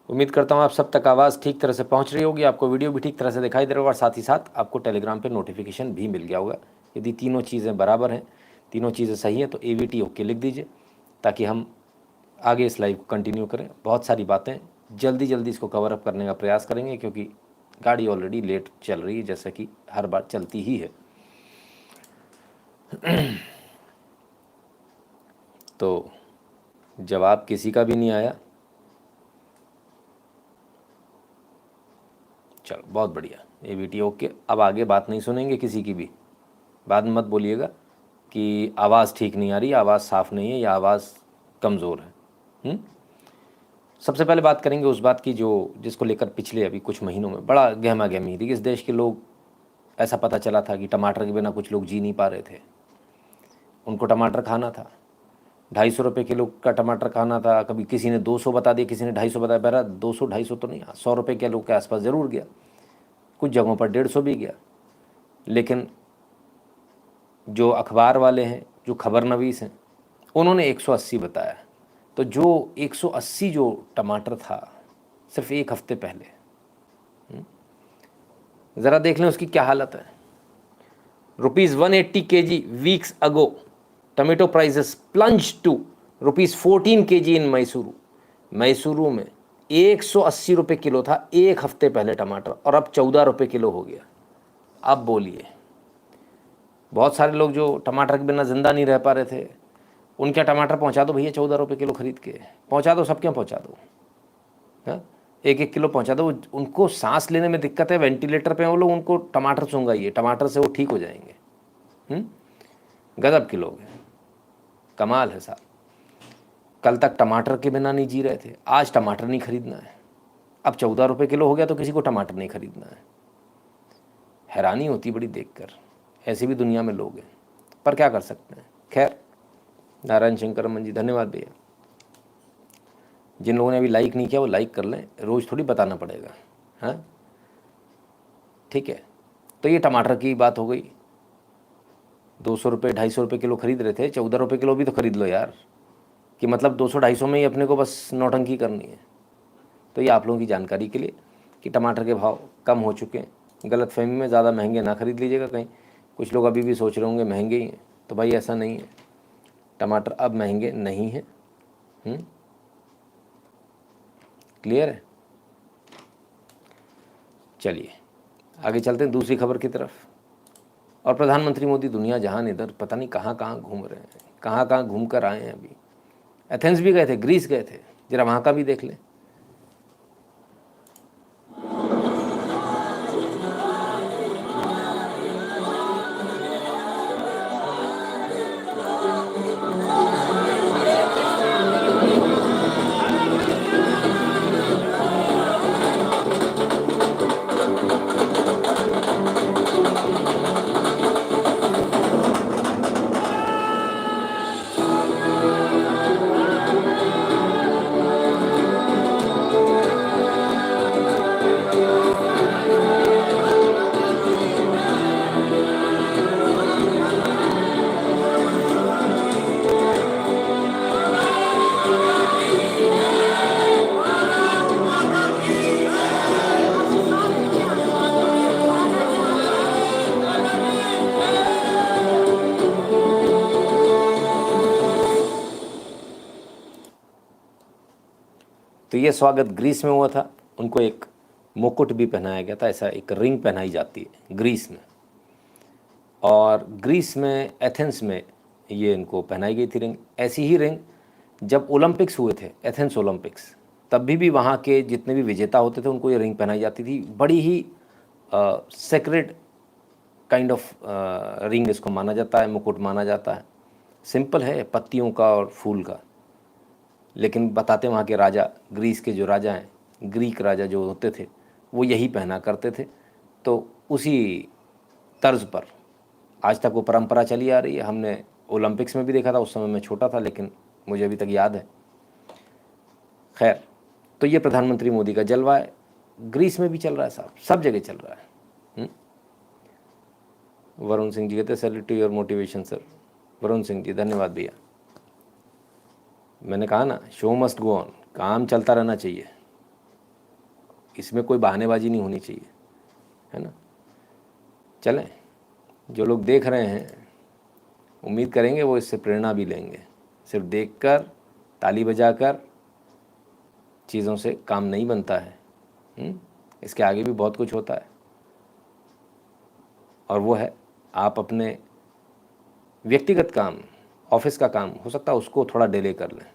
उम्मीद करता हूँ आप सब तक आवाज़ ठीक तरह से पहुँच रही होगी, आपको वीडियो भी ठीक तरह से दिखाई दे रहा होगा और साथ ही साथ आपको टेलीग्राम पे नोटिफिकेशन भी मिल गया होगा। यदि तीनों चीज़ें बराबर हैं, तीनों चीज़ें सही हैं, तो AVT ओके लिख दीजिए ताकि हम आगे इस लाइव को कंटिन्यू करें। बहुत सारी बातें जल्दी जल्दी इसको कवर अप करने का प्रयास करेंगे क्योंकि गाड़ी ऑलरेडी लेट चल रही है, जैसा कि हर बार चलती ही है। तो जवाब किसी का भी नहीं आया। चलो बहुत बढ़िया, AVT ओके। अब आगे बात नहीं सुनेंगे किसी की भी। बाद में मत बोलिएगा कि आवाज़ ठीक नहीं आ रही, आवाज़ साफ़ नहीं है या आवाज़ कमज़ोर है। सबसे पहले बात करेंगे उस बात की जिसको लेकर पिछले अभी कुछ महीनों में बड़ा गहमा गहमी थी कि इस देश के लोग, ऐसा पता चला था कि टमाटर के बिना कुछ लोग जी नहीं पा रहे थे। उनको टमाटर खाना था, 250 रुपये किलो का टमाटर खाना था। कभी किसी ने 200 बता दिया, किसी ने 250 बताया। बहरा 200 250 तो नहीं, 100 रुपये किलो के आसपास ज़रूर गया, कुछ जगहों पर 150 भी गया। लेकिन जो अखबार वाले हैं, जो खबरनवीस हैं, उन्होंने 180 बताया। तो जो 180 जो टमाटर था सिर्फ एक हफ्ते पहले, ज़रा देख लें उसकी क्या हालत है। ₹180 kg weeks ago, tomato prices plunge to ₹14 kg in Mysuru. Mysuru में 180 रुपये किलो था एक हफ्ते पहले टमाटर, और अब 14 रुपये किलो हो गया। अब बोलिए, बहुत सारे लोग जो टमाटर के बिना ज़िंदा नहीं रह पा रहे थे, उनके टमाटर पहुंचा दो भैया 14 रुपये किलो खरीद के, पहुंचा दो, सबके पहुंचा दो। हाँ, 1-1 किलो पहुंचा दो। उनको सांस लेने में दिक्कत है, वेंटिलेटर पे हैं वो लोग, उनको टमाटर सूंघाइए, टमाटर से वो ठीक हो जाएंगे। गजब के लोग हैं, कमाल है साहब। कल तक टमाटर के बिना नहीं जी रहे थे, आज टमाटर नहीं खरीदना है। अब 14 रुपये किलो हो गया तो किसी को टमाटर नहीं खरीदना है। हैरानी होती बड़ी देखकर, ऐसी भी दुनिया में लोग हैं, पर क्या कर सकते हैं। खैर, नारायण शंकर रमन जी धन्यवाद भैया। जिन लोगों ने अभी लाइक नहीं किया वो लाइक कर लें, रोज़ थोड़ी बताना पड़ेगा। हाँ ठीक है। तो ये टमाटर की बात हो गई। 200 रुपये 250 रुपये किलो खरीद रहे थे, 14 रुपये किलो भी तो खरीद लो यार। कि मतलब 200-250 में ही अपने को बस नौटंकी करनी है। तो ये आप लोगों की जानकारी के लिए कि टमाटर के भाव कम हो चुके हैं। गलतफहमी में ज़्यादा महंगे ना खरीद लीजिएगा कहीं। कुछ लोग अभी भी सोच रहे होंगे महंगे ही हैं, तो भाई ऐसा नहीं है, टमाटर अब महंगे नहीं हैं। क्लियर है। चलिए आगे चलते हैं दूसरी खबर की तरफ। और प्रधानमंत्री मोदी दुनिया जहान इधर पता नहीं कहाँ कहाँ घूम रहे हैं, कहाँ कहाँ घूम कर आए हैं। अभी एथेंस भी गए थे, ग्रीस गए थे, जरा वहाँ का भी देख लें। तो ये स्वागत ग्रीस में हुआ था। उनको एक मुकुट भी पहनाया गया था, ऐसा एक रिंग पहनाई जाती है ग्रीस में। और ग्रीस में एथेंस में ये इनको पहनाई गई थी रिंग। ऐसी ही रिंग जब ओलंपिक्स हुए थे, एथेंस ओलंपिक्स, तब भी वहाँ के जितने भी विजेता होते थे उनको ये रिंग पहनाई जाती थी। बड़ी ही सेक्रेड काइंड ऑफ रिंग इसको माना जाता है, मुकुट माना जाता है। सिंपल है, पत्तियों का और फूल का, लेकिन बताते वहाँ के राजा, ग्रीस के जो राजा हैं, ग्रीक राजा जो होते थे, वो यही पहना करते थे। तो उसी तर्ज पर आज तक वो परंपरा चली आ रही है। हमने ओलंपिक्स में भी देखा था, उस समय मैं छोटा था लेकिन मुझे अभी तक याद है। खैर, तो ये प्रधानमंत्री मोदी का जलवा है, ग्रीस में भी चल रहा है साहब, सब जगह चल रहा है। वरुण सिंह जी कहते हैं salute to your motivation sir. Varun Singh ji धन्यवाद भैया। मैंने कहा ना, शो मस्ट गो ऑन, काम चलता रहना चाहिए। इसमें कोई बहानेबाजी नहीं होनी चाहिए, है ना। चलें, जो लोग देख रहे हैं उम्मीद करेंगे वो इससे प्रेरणा भी लेंगे। सिर्फ देखकर, ताली बजाकर चीज़ों से काम नहीं बनता है। इसके आगे भी बहुत कुछ होता है, और वो है आप अपने व्यक्तिगत काम, ऑफिस का काम हो सकता है उसको थोड़ा डिले कर लें,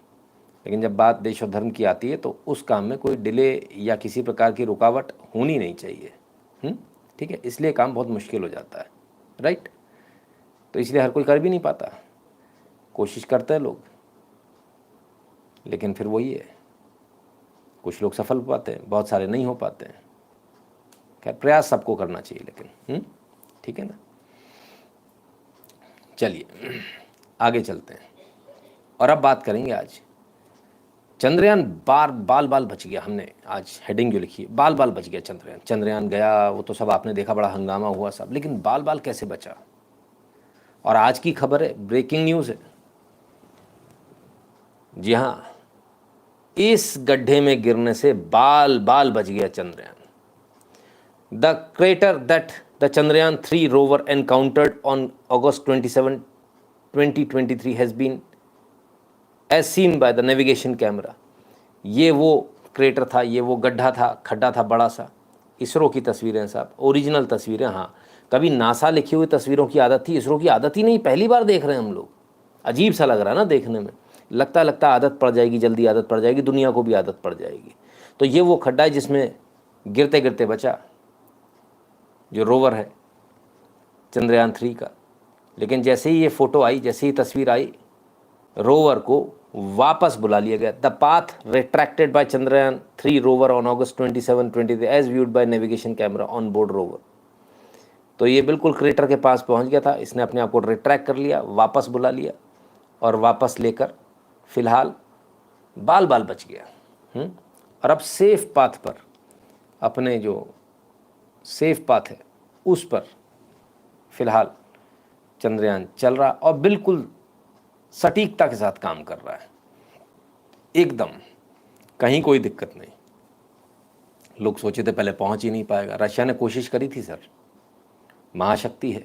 लेकिन जब बात देश और धर्म की आती है तो उस काम में कोई डिले या किसी प्रकार की रुकावट होनी नहीं चाहिए। ठीक है, इसलिए काम बहुत मुश्किल हो जाता है, राइट। तो इसलिए हर कोई कर भी नहीं पाता, कोशिश करते हैं लोग, लेकिन फिर वही है, कुछ लोग सफल पाते हैं, बहुत सारे नहीं हो पाते हैं। खैर, प्रयास सबको करना चाहिए, लेकिन ठीक है ना। चलिए आगे चलते हैं, और अब बात करेंगे आज चंद्रयान बाल बाल बच गया। हमने आज हेडिंग जो लिखी है, बाल बाल बच गया चंद्रयान। चंद्रयान गया, वो तो सब आपने देखा, बड़ा हंगामा हुआ सब, लेकिन बाल बाल कैसे बचा। और आज की खबर है, ब्रेकिंग न्यूज़ है। जी हाँ, इस गड्ढे में गिरने से बाल बाल बच गया Chandrayaan. The crater that the Chandrayaan 3 rover encountered on August 27, 2023 has been as seen by the navigation camera। ये वो क्रेटर था, ये वो गड्ढा था, खड्डा था बड़ा सा। इसरो की तस्वीरें साहब, ओरिजिनल तस्वीरें। हाँ, कभी नासा लिखी हुई तस्वीरों की आदत थी, इसरो की आदत ही नहीं, पहली बार देख रहे हैं हम लोग। अजीब सा लग रहा है ना देखने में, लगता आदत पड़ जाएगी, जल्दी आदत पड़ जाएगी, दुनिया को भी आदत पड़ जाएगी। तो ये वो खड्डा है जिसमें गिरते गिरते बचा जो रोवर है चंद्रयान 3 का। लेकिन जैसे ही ये फ़ोटो आई, जैसे ही तस्वीर आई, रोवर को वापस बुला लिया गया। The path retracted by Chandrayaan 3 rover on August 27, 2023 as viewed by navigation camera on board rover. तो ये बिल्कुल क्रेटर के पास पहुंच गया था, इसने अपने आप को रिट्रैक्ट कर लिया, वापस बुला लिया, और वापस लेकर फिलहाल बाल बाल बच गया। और अब सेफ पाथ पर, अपने जो सेफ पाथ है उस पर फिलहाल चंद्रयान चल रहा, और बिल्कुल सटीकता के साथ काम कर रहा है, एकदम कहीं कोई दिक्कत नहीं। लोग सोचे थे पहले पहुंच ही नहीं पाएगा, रशिया ने कोशिश करी थी सर, महाशक्ति है।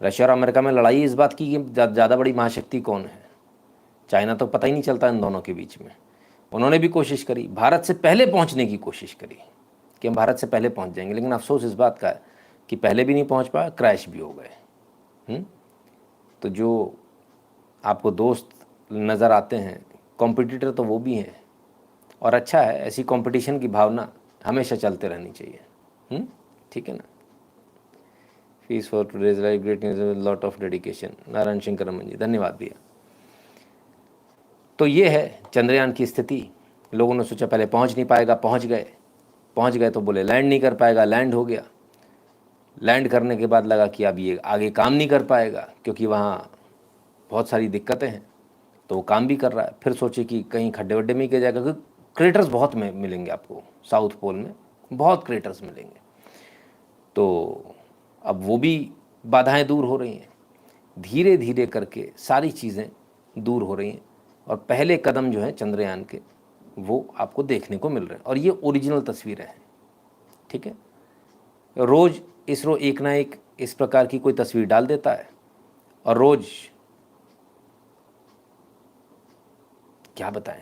रशिया और अमेरिका में लड़ाई इस बात की कि ज़्यादा बड़ी महाशक्ति कौन है। चाइना तो पता ही नहीं चलता इन दोनों के बीच में। उन्होंने भी कोशिश करी, भारत से पहले पहुंचने की कोशिश करी कि हम भारत से पहले पहुंच जाएंगे, लेकिन अफसोस इस बात का है कि पहले भी नहीं पहुंच पाया, क्रैश भी हो गए। तो जो आपको दोस्त नज़र आते हैं, कॉम्पिटिटर तो वो भी हैं, और अच्छा है, ऐसी कंपटीशन की भावना हमेशा चलते रहनी चाहिए। ठीक है ना। Fees for today's life great lot of dedication, Narayan Shankar Raman ji, धन्यवाद भैया। तो ये है चंद्रयान की स्थिति। लोगों ने सोचा पहले पहुंच नहीं पाएगा, पहुंच गए तो बोले लैंड नहीं कर पाएगा, लैंड हो गया। लैंड करने के बाद लगा कि अब ये आगे काम नहीं कर पाएगा, क्योंकि वहाँ बहुत सारी दिक्कतें हैं, तो वो काम भी कर रहा है। फिर सोचे कि कहीं खड्डे वड्डे में ही किया जाएगा, क्योंकि क्रेटर्स बहुत में मिलेंगे आपको, साउथ पोल में बहुत क्रेटर्स मिलेंगे। तो अब वो भी बाधाएं दूर हो रही हैं, धीरे धीरे करके सारी चीज़ें दूर हो रही हैं, और पहले कदम जो हैं चंद्रयान के वो आपको देखने को मिल रहे हैं, और ये ओरिजिनल तस्वीरें हैं। ठीक है, रोज़ इसरो एक ना एक इस प्रकार की कोई तस्वीर डाल देता है, और रोज़ क्या बताएं,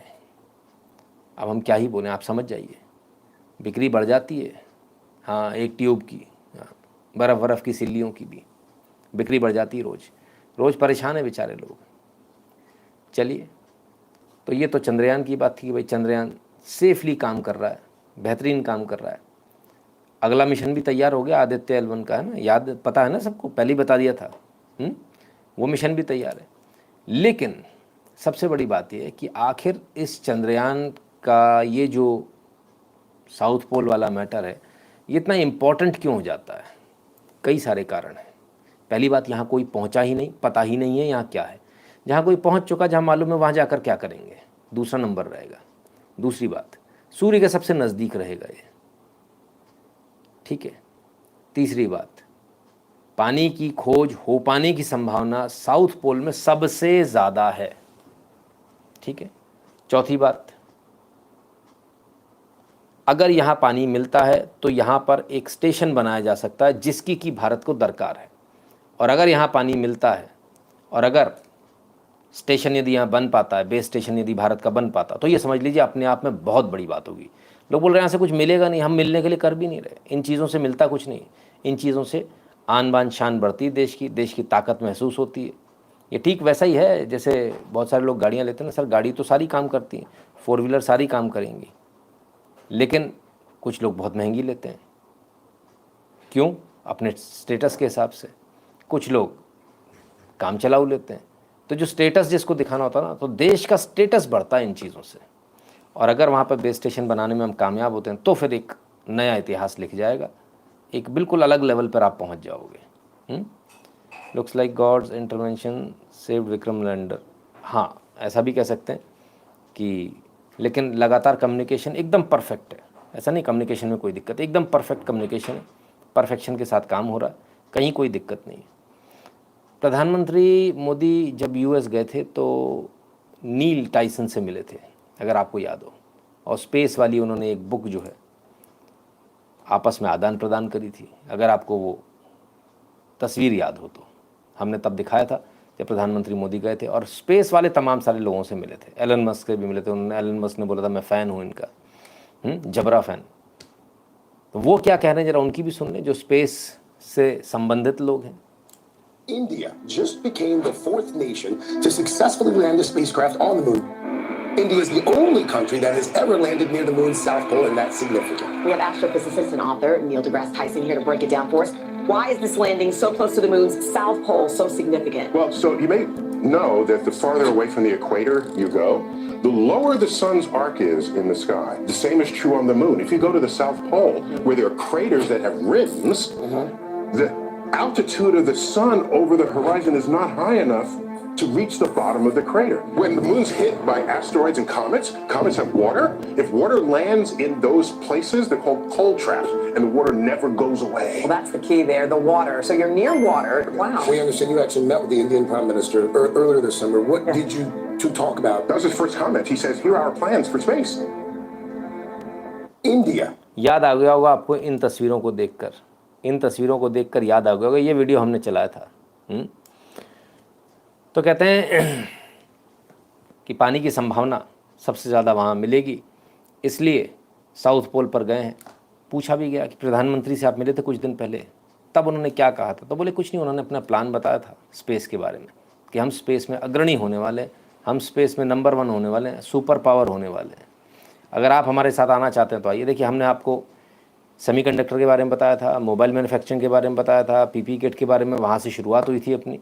अब हम क्या ही बोलें, आप समझ जाइए। बिक्री बढ़ जाती है, हाँ, एक ट्यूब की, हाँ, बर्फ़ की सिल्लियों की भी बिक्री बढ़ जाती है, रोज़ परेशान है बेचारे लोग। चलिए, तो ये तो चंद्रयान की बात थी कि भाई चंद्रयान सेफली काम कर रहा है, बेहतरीन काम कर रहा है। अगला मिशन भी तैयार हो गया, आदित्य L1 का, है ना, याद, पता है ना सबको, पहले ही बता दिया था। वो मिशन भी तैयार है। लेकिन सबसे बड़ी बात यह है कि आखिर इस चंद्रयान का ये जो साउथ पोल वाला मैटर है, ये इतना इम्पोर्टेंट क्यों हो जाता है। कई सारे कारण हैं। पहली बात, यहाँ कोई पहुँचा ही नहीं, पता ही नहीं है यहाँ क्या है। जहाँ कोई पहुँच चुका, जहाँ मालूम है, वहाँ जाकर क्या करेंगे, दूसरा नंबर रहेगा। दूसरी बात, सूर्य के सबसे नज़दीक रहेगा ये। ठीक है। तीसरी बात, पानी की खोज हो पाने की संभावना साउथ पोल में सबसे ज़्यादा है। ठीक है। चौथी बात, अगर यहाँ पानी मिलता है तो यहाँ पर एक स्टेशन बनाया जा सकता है जिसकी कि भारत को दरकार है। और अगर यहाँ पानी मिलता है और अगर स्टेशन यदि यहाँ बन पाता है, बेस स्टेशन यदि भारत का बन पाता, तो ये समझ लीजिए अपने आप में बहुत बड़ी बात होगी। लोग बोल रहे हैं यहाँ से कुछ मिलेगा नहीं, हम मिलने के लिए कर भी नहीं रहे। इन चीज़ों से मिलता कुछ नहीं, इन चीज़ों से आन बान शान बढ़ती है, देश की ताकत महसूस होती है। ये ठीक वैसा ही है जैसे बहुत सारे लोग गाड़ियाँ लेते हैं ना, सर गाड़ी तो सारी काम करती हैं, 4 व्हीलर सारी काम करेंगी, लेकिन कुछ लोग बहुत महंगी लेते हैं। क्यों? अपने स्टेटस के हिसाब से। कुछ लोग काम चलाऊ लेते हैं। तो जो स्टेटस जिसको दिखाना होता है ना, तो देश का स्टेटस बढ़ता है इन चीज़ों से। और अगर वहाँ पर बेस स्टेशन बनाने में हम कामयाब होते हैं तो फिर एक नया इतिहास लिख जाएगा, एक बिल्कुल अलग लेवल पर आप पहुँच जाओगे। Looks like God's intervention saved Vikram lander. हाँ, ऐसा भी कह सकते हैं कि, लेकिन लगातार कम्युनिकेशन एकदम परफेक्ट है। ऐसा नहीं कम्युनिकेशन में कोई दिक्कत है, एकदम परफेक्ट कम्युनिकेशन है, परफेक्शन के साथ काम हो रहा है, कहीं कोई दिक्कत नहीं है। प्रधानमंत्री मोदी जब यूएस गए थे तो नील टाइसन से मिले थे, अगर आपको याद हो, और स्पेस वाली उन्होंने एक बुक जो है आपस में आदान प्रदान करी थी। अगर आपको वो तस्वीर याद हो तो हमने तब दिखाया था जब प्रधानमंत्री मोदी गए थे और स्पेस वाले तमाम सारे लोगों से मिले थे। एलन मस्क से भी मिले थे उन्होंने। एलन मस्क ने बोला था मैं फ़ैन हूँ इनका, जबरा फ़ैन। तो वो क्या कह रहे हैं जरा उनकी भी सुन लें, जो स्पेस से संबंधित लोग हैं। India just became the 4th nation to successfully land a spacecraft on the moon. India is the only country that has ever landed near the moon's south pole, and that's significant. We have astrophysicist and author Neil deGrasse Tyson here to break it down for us. Why is this landing so close to the moon's south pole so significant? Well, so you may know that the farther away from the equator you go, the lower the sun's arc is in the sky. The same is true on the moon. If you go to the South Pole, where there are craters that have rims, the altitude of the sun over the horizon is not high enough to reach the bottom of the crater. When the moon's hit by asteroids and comets have water. If water lands in those places, they're called cold traps, and the water never goes away. Well, that's the key there, the water. So you're near water. Wow. We understand you actually met with the Indian Prime Minister earlier this summer. What did you two talk about? That was his first comment. He says, here are our plans for space. India. याद आ गया होगा आपको इन तस्वीरों को देखकर, इन तस्वीरों को देखकर याद आ गया होगा, ये वीडियो हमने चलाया था। तो कहते हैं कि पानी की संभावना सबसे ज़्यादा वहाँ मिलेगी, इसलिए साउथ पोल पर गए हैं। पूछा भी गया कि प्रधानमंत्री से आप मिले थे कुछ दिन पहले, तब उन्होंने क्या कहा था? तो बोले कुछ नहीं, उन्होंने अपना प्लान बताया था स्पेस के बारे में कि हम स्पेस में अग्रणी होने वाले हैं, हम स्पेस में नंबर 1 होने वाले हैं, सुपर पावर होने वाले हैं। अगर आप हमारे साथ आना चाहते हैं तो आइए। देखिए, हमने आपको सेमीकंडक्टर के बारे में बताया था, मोबाइल मैन्युफैक्चरिंग के बारे में बताया था, पीपी किट के बारे में, वहाँ से शुरुआत हुई थी अपनी।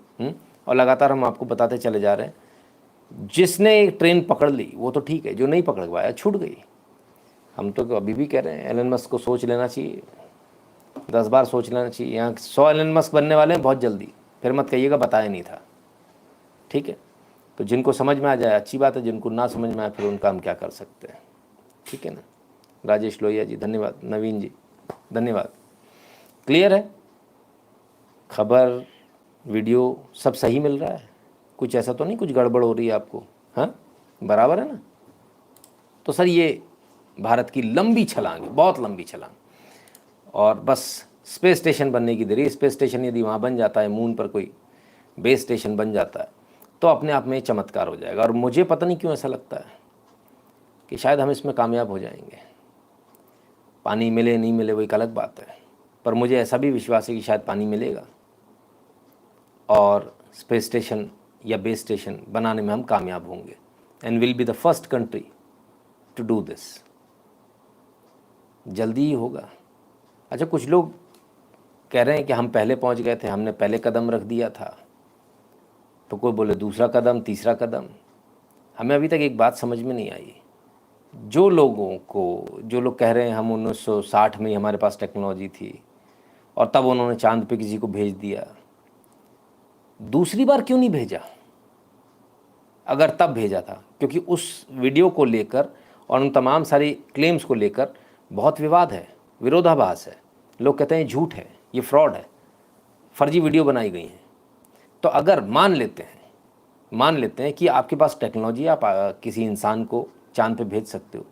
और लगातार हम आपको बताते चले जा रहे हैं। जिसने एक ट्रेन पकड़ ली वो तो ठीक है, जो नहीं पकड़ पाया छूट गई। हम तो अभी भी कह रहे हैं एलन मस्क को सोच लेना चाहिए, 10 बार सोच लेना चाहिए। यहाँ 100 एलन मस्क बनने वाले हैं बहुत जल्दी, फिर मत कहिएगा बताया नहीं था, ठीक है। तो जिनको समझ में आ जाए अच्छी बात है, जिनको ना समझ में आए फिर उनका हम क्या कर सकते हैं, ठीक है ना। राजेश लोहिया जी धन्यवाद, नवीन जी धन्यवाद। क्लियर है, खबर वीडियो सब सही मिल रहा है, कुछ ऐसा तो नहीं कुछ गड़बड़ हो रही है आपको? हाँ, बराबर है ना। तो सर ये भारत की लंबी छलांग है, बहुत लंबी छलांग, और बस स्पेस स्टेशन बनने की देरी। स्पेस स्टेशन यदि वहाँ बन जाता है, मून पर कोई बेस स्टेशन बन जाता है, तो अपने आप में चमत्कार हो जाएगा। और मुझे पता नहीं क्यों ऐसा लगता है कि शायद हम इसमें कामयाब हो जाएंगे। पानी मिले नहीं मिले वो एक अलग बात है, पर मुझे ऐसा भी विश्वास है कि शायद पानी मिलेगा और स्पेस स्टेशन या बेस स्टेशन बनाने में हम कामयाब होंगे, and will be the first country to do this. जल्दी ही होगा। अच्छा, कुछ लोग कह रहे हैं कि हम पहले पहुंच गए थे, हमने पहले कदम रख दिया था, तो कोई बोले दूसरा कदम, तीसरा कदम। हमें अभी तक एक बात समझ में नहीं आई। जो लोग कह रहे हैं हम 1960 में ही हमारे पास टेक्नोलॉजी थी और तब उन्होंने चांद पे किसी को भेज दिया, दूसरी बार क्यों नहीं भेजा? अगर तब भेजा था, क्योंकि उस वीडियो को लेकर और उन तमाम सारी क्लेम्स को लेकर बहुत विवाद है, विरोधाभास है। लोग कहते हैं झूठ है, ये फ्रॉड है, फर्जी वीडियो बनाई गई हैं। तो अगर मान लेते हैं कि आपके पास टेक्नोलॉजी, आप किसी इंसान को चांद पे भेज सकते हो,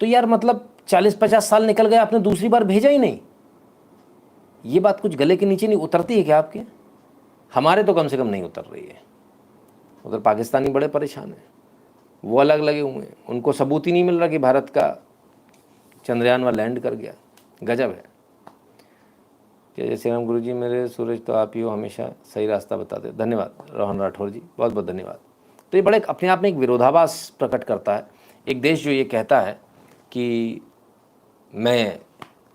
तो यार मतलब 40-50 साल निकल गए, आपने दूसरी बार भेजा ही नहीं। ये बात कुछ गले के नीचे नहीं उतरती है क्या आपके? हमारे तो कम से कम नहीं उतर रही है। उधर पाकिस्तानी बड़े परेशान हैं, वो अलग लगे हुए हैं, उनको सबूत ही नहीं मिल रहा कि भारत का चंद्रयान वहाँ लैंड कर गया। गजब है। जय श्री राम गुरु जी, मेरे सूरज तो आप ही हो, हमेशा सही रास्ता बताते। धन्यवाद रोहन राठौर जी, बहुत बहुत धन्यवाद। तो ये बड़े अपने आप में एक विरोधाभास प्रकट करता है। एक देश जो ये कहता है कि मैं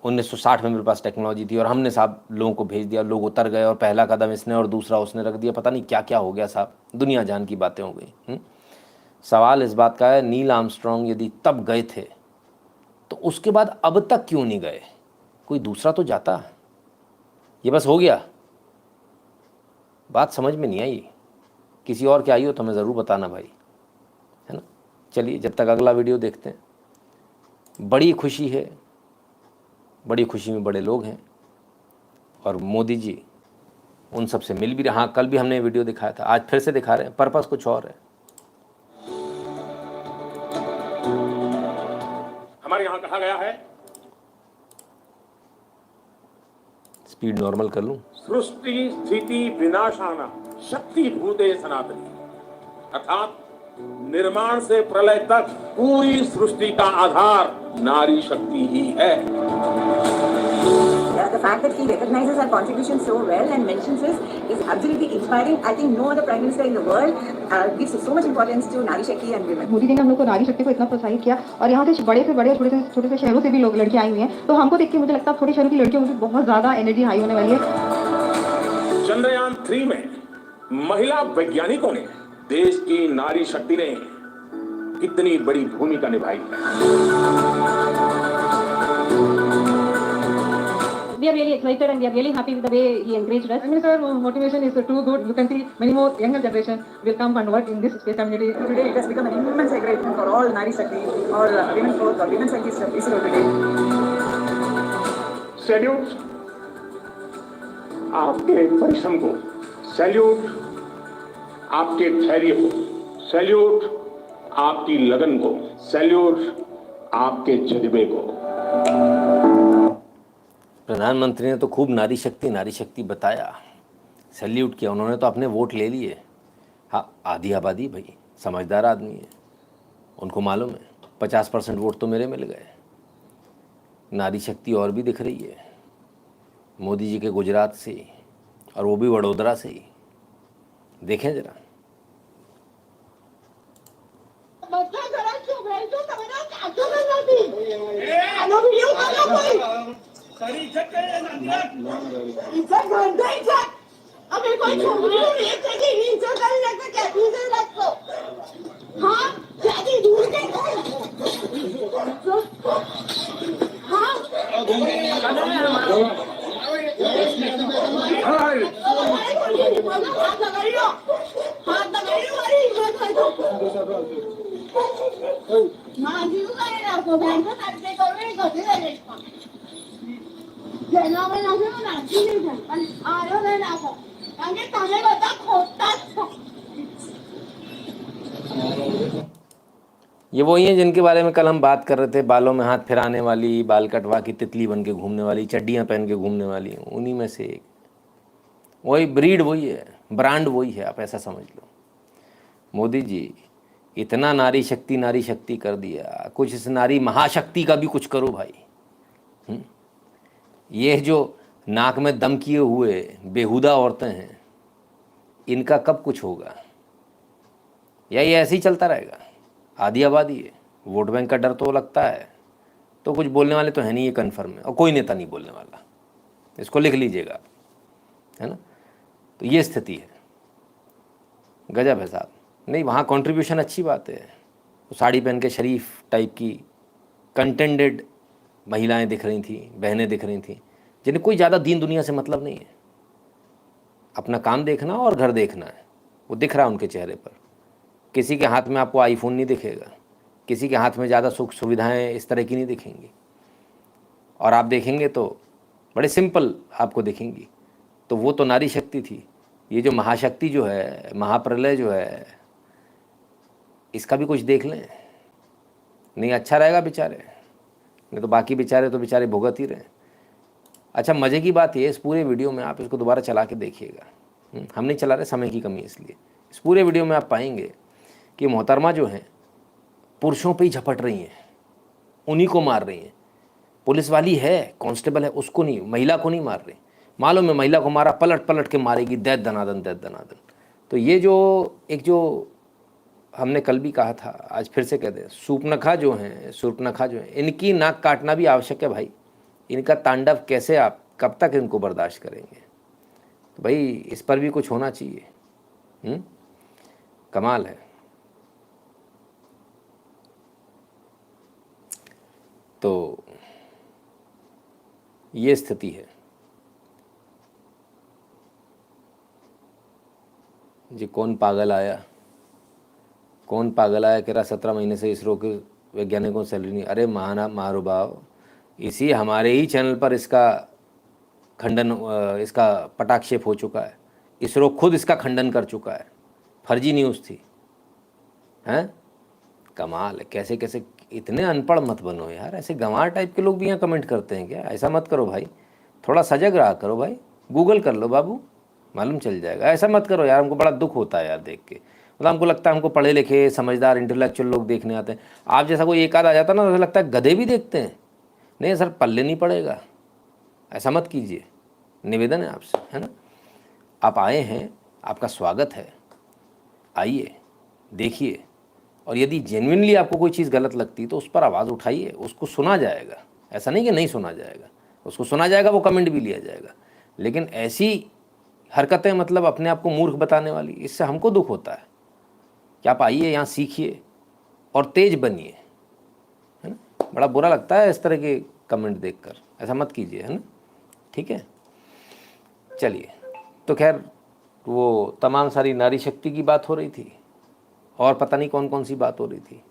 1960 में मेरे पास टेक्नोलॉजी थी और हमने साहब लोगों को भेज दिया, लोग उतर गए और पहला कदम इसने और दूसरा उसने रख दिया, पता नहीं क्या क्या हो गया साहब, दुनिया जान की बातें हो गई। सवाल इस बात का है, नील आर्मस्ट्रॉन्ग यदि तब गए थे तो उसके बाद अब तक क्यों नहीं गए? कोई दूसरा तो जाता। ये बस हो गया, बात समझ में नहीं आई। किसी और की आई हो तो हमें ज़रूर बताना भाई, है ना। चलिए, जब तक अगला वीडियो देखते हैं। बड़ी खुशी है, बड़ी खुशी में बड़े लोग हैं और मोदी जी उन सब से मिल भी रहे। हाँ, कल भी हमने वीडियो दिखाया था, आज फिर से दिखा रहे हैं, पर्पस कुछ और है। हमारे यहाँ कहा गया है, स्पीड नॉर्मल कर लूं? सृष्टि स्थिति विनाशाना शक्ति भूते सनातनी, अर्थात निर्माण से प्रलय तक पूरी सृष्टि का आधार नारी शक्ति ही है। The fact that he recognizes our contribution so well and mentions this is absolutely inspiring. I think no other prime minister in the world gives so much importance to Nari Shakti and women. Modi ji ने हम लोग को नारी शक्ति को इतना प्रोत्साहित किया और यहाँ से बड़े से बड़े छोटे से शहरों से भी लोग लड़कियां आई हुई हैं, तो हमको देख के मुझे लगता है छोटे शहरों की लड़कियों में भी बहुत ज्यादा एनर्जी हाई होने वाली है। चंद्रयान 3 में महिला वैज्ञानिकों ने, देश की नारी शक्ति ने कितनी बड़ी भूमिका निभाई है। We are really excited and we are really happy with the way he encouraged us. I mean, sir, motivation is too good. You can see many more younger generation will come and work in this space community. Today it has become an immense celebration for all Nari Shakti or women force or women scientists of ISRO today. Salute आपके परिश्रम को, salute आपके धैर्य को, salute आपकी लगन को, salute आपके जज्बे को। प्रधानमंत्री ने तो खूब नारी शक्ति बताया, सैल्यूट किया, उन्होंने तो अपने वोट ले लिए। हाँ, आधी आबादी भाई समझदार आदमी है, उनको मालूम है 50% वोट तो मेरे मिल गए। नारी शक्ति और भी दिख रही है मोदी जी के गुजरात से, और वो भी वडोदरा से ही। देखें जरा। ये वही हैं जिनके बारे में कल हम बात कर रहे थे, बालों में हाथ फिराने वाली, बाल कटवा की तितली बन के घूमने वाली, चड्डियाँ पहन के घूमने वाली, उन्हीं में से एक। वही ब्रीड वही है, ब्रांड वही है, आप ऐसा समझ लो। मोदी जी इतना नारी शक्ति कर दिया, कुछ इस नारी महाशक्ति का भी कुछ करो भाई। ये जो नाक में दम किए हुए बेहुदा औरतें हैं, इनका कब कुछ होगा? या ये ऐसे ही चलता रहेगा? आधी आबादी है, वोट बैंक का डर तो लगता है, तो कुछ बोलने वाले तो है नहीं, ये कन्फर्म है, और कोई नेता नहीं बोलने वाला, इसको लिख लीजिएगा, है ना। तो ये स्थिति है, गजब है साहब। नहीं, वहाँ कंट्रीब्यूशन अच्छी बात है, तो साड़ी पहन के शरीफ टाइप की कंटेंडेड महिलाएं दिख रही थी, बहनें दिख रही थी, जिन्हें कोई ज़्यादा दीन दुनिया से मतलब नहीं है, अपना काम देखना और घर देखना है, वो दिख रहा है उनके चेहरे पर। किसी के हाथ में आपको आईफोन नहीं दिखेगा, किसी के हाथ में ज़्यादा सुख सुविधाएं इस तरह की नहीं दिखेंगी, और आप देखेंगे तो बड़े सिंपल आपको दिखेंगी। तो वो तो नारी शक्ति थी। ये जो महाशक्ति जो है, महाप्रलय जो है, इसका भी कुछ देख लें, नहीं अच्छा रहेगा बेचारे। नहीं तो बाकी बेचारे भुगत ही रहे। अच्छा, मज़े की बात ये, इस पूरे वीडियो में आप इसको दोबारा चला के देखिएगा, हम नहीं चला रहे, समय की कमी इसलिए। इस पूरे वीडियो में आप पाएंगे कि मोहतरमा जो हैं पुरुषों पे ही झपट रही हैं, उन्हीं को मार रही हैं। पुलिस वाली है, कांस्टेबल है, उसको नहीं, महिला को नहीं मार रही। मालूम है महिला को मारा, पलट पलट के मारेगी, दैत दनादन दैत दनादन। तो ये जो हमने कल भी कहा था, आज फिर से कह दें, शूर्पणखा जो हैं, इनकी नाक काटना भी आवश्यक है भाई। इनका तांडव कैसे, आप कब तक इनको बर्दाश्त करेंगे? तो भाई इस पर भी कुछ होना चाहिए। कमाल है। तो ये स्थिति है जी। कौन पागल आया कह रहा 17 महीने से इसरो के वैज्ञानिकों को सैलरी नहीं। अरे महानुभाव, इसी हमारे ही चैनल पर इसका खंडन, इसका पटाक्षेप हो चुका है। इसरो खुद इसका खंडन कर चुका है, फर्जी न्यूज़ थी। हैं, कमाल है। कैसे कैसे, इतने अनपढ़ मत बनो यार। ऐसे गंवार टाइप के लोग भी यहाँ कमेंट करते हैं क्या? ऐसा मत करो भाई, थोड़ा सजग रहा करो भाई। गूगल कर लो बाबू, मालूम चल जाएगा। ऐसा मत करो यार, हमको बड़ा दुख होता है यार देख के। मतलब हमको लगता है हमको पढ़े लिखे समझदार इंटेलेक्चुअल लोग देखने आते हैं। आप जैसा कोई एक आध आ जाता ना तो लगता है गधे भी देखते हैं। नहीं सर, पल्ले नहीं पड़ेगा, ऐसा मत कीजिए, निवेदन है आपसे, है ना। आप आए हैं, आपका स्वागत है, आइए देखिए। और यदि जेन्युइनली आपको कोई चीज़ गलत लगती तो उस पर आवाज़ उठाइए, उसको सुना जाएगा। ऐसा नहीं कि नहीं सुना जाएगा, उसको सुना जाएगा, वो कमेंट भी लिया जाएगा। लेकिन ऐसी हरकतें, मतलब अपने आप को मूर्ख बताने वाली, इससे हमको दुख होता है कि आप आइए यहाँ, सीखिए और तेज बनिए, है ना। बड़ा बुरा लगता है इस तरह के कमेंट देखकर, ऐसा मत कीजिए, है ना। ठीक है, चलिए। तो खैर, वो तमाम सारी नारी शक्ति की बात हो रही थी और पता नहीं कौन कौन सी बात हो रही थी।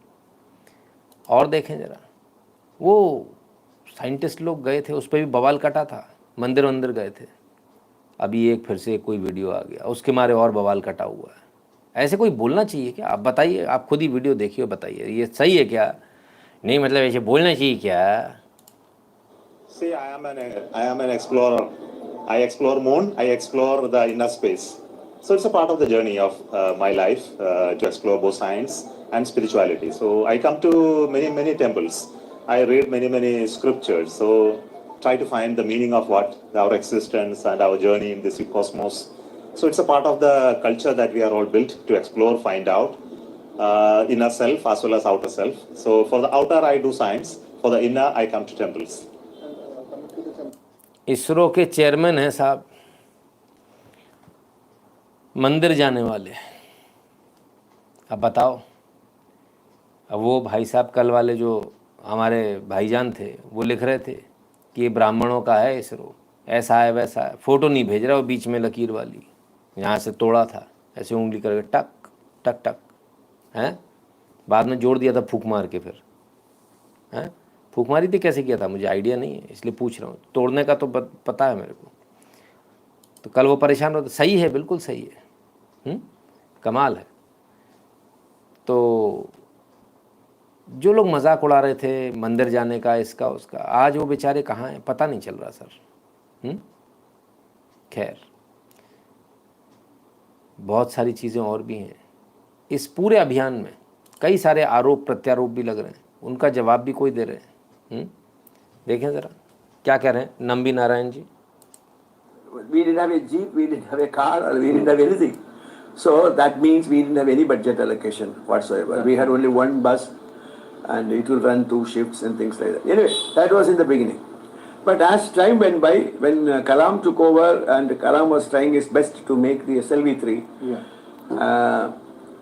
और देखें ज़रा, वो साइंटिस्ट लोग गए थे, उस पर भी बवाल कटा था, मंदिर गए थे। अभी एक फिर से कोई वीडियो आ गया, उसके मारे और बवाल कटा हुआ है। ऐसे कोई बोलना चाहिए क्या? आप बताइए, आप खुद ही वीडियो देखिए, बताइए ये सही है क्या? नहीं, मतलब ऐसे बोलना चाहिए क्या? See, I am an explorer. I explore moon. I explore the inner space. So it's a part of the journey of my life to explore both science and spirituality. So I come to many temples. I read many scriptures. So try to find the meaning of what our existence and our journey in this cosmos. So it's a part of the culture that we are all built to explore, find out inner self as well as outer self. So for the outer, I do science. For the inner, I come to temples. ISRO के chairman हैं साहब, मंदिर जाने वाले। अब बताओ, अब वो भाई साहब कल वाले जो हमारे भाईजान थे, वो लिख रहे थे कि ये ब्राह्मणों का है इसरो, ऐसा है वैसा है। फ़ोटो नहीं भेज रहा, वो बीच में लकीर वाली, यहाँ से तोड़ा था, ऐसे उंगली करके टक टक टक, हैं। बाद में जोड़ दिया था फूक मार के, फिर हैं फूक मारी थी, कैसे किया था मुझे आइडिया नहीं है, इसलिए पूछ रहा हूँ। तोड़ने का तो पता है मेरे को। तो कल वो परेशान होता, सही है, बिल्कुल सही है, कमाल है। तो जो लोग मजाक उड़ा रहे थे मंदिर जाने का, इसका उसका, आज वो बेचारे कहाँ हैं पता नहीं चल रहा सर। खैर, बहुत सारी चीज़ें और भी हैं इस पूरे अभियान में। कई सारे आरोप प्रत्यारोप भी लग रहे हैं, उनका जवाब भी कोई दे रहे हैं। देखें ज़रा क्या कह रहे हैं Nambi Narayan ji. We didn't have a jeep, we didn't have a car, or we didn't have anything. So that means we didn't have any budget allocation whatsoever. We had only one bus and it will run 2 shifts and things like that. Anyway, that was in the beginning. But as time went by, when Kalam took over and Kalam was trying his best to make the SLV-3,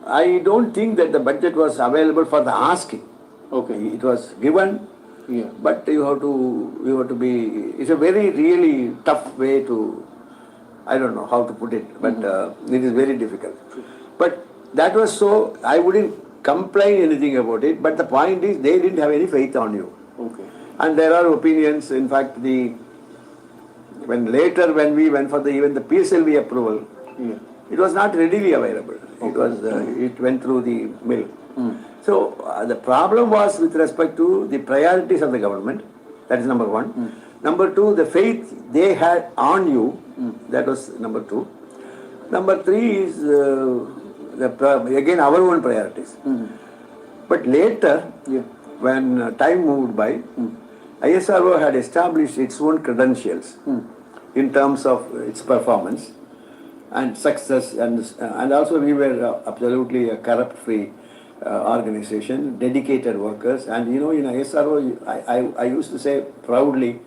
I don't think that the budget was available for the asking. Okay. It was given, but you have to be, it's a very really tough way to, I don't know how to put it, but it is very difficult. But that was so, I wouldn't complain anything about it, but the point is they didn't have any faith on you. Okay. And there are opinions, in fact, when we went for even the PSLV approval, it was not readily available. Okay. It went through the mill. So the problem was with respect to the priorities of the government. That is number one. Number two, the faith they had on you. That was number two. Number three is again our own priorities. But later, when time moved by, ISRO had established its own credentials in terms of its performance and success, and also we were absolutely a corrupt-free organization, dedicated workers, and you know, in ISRO, I used to say proudly,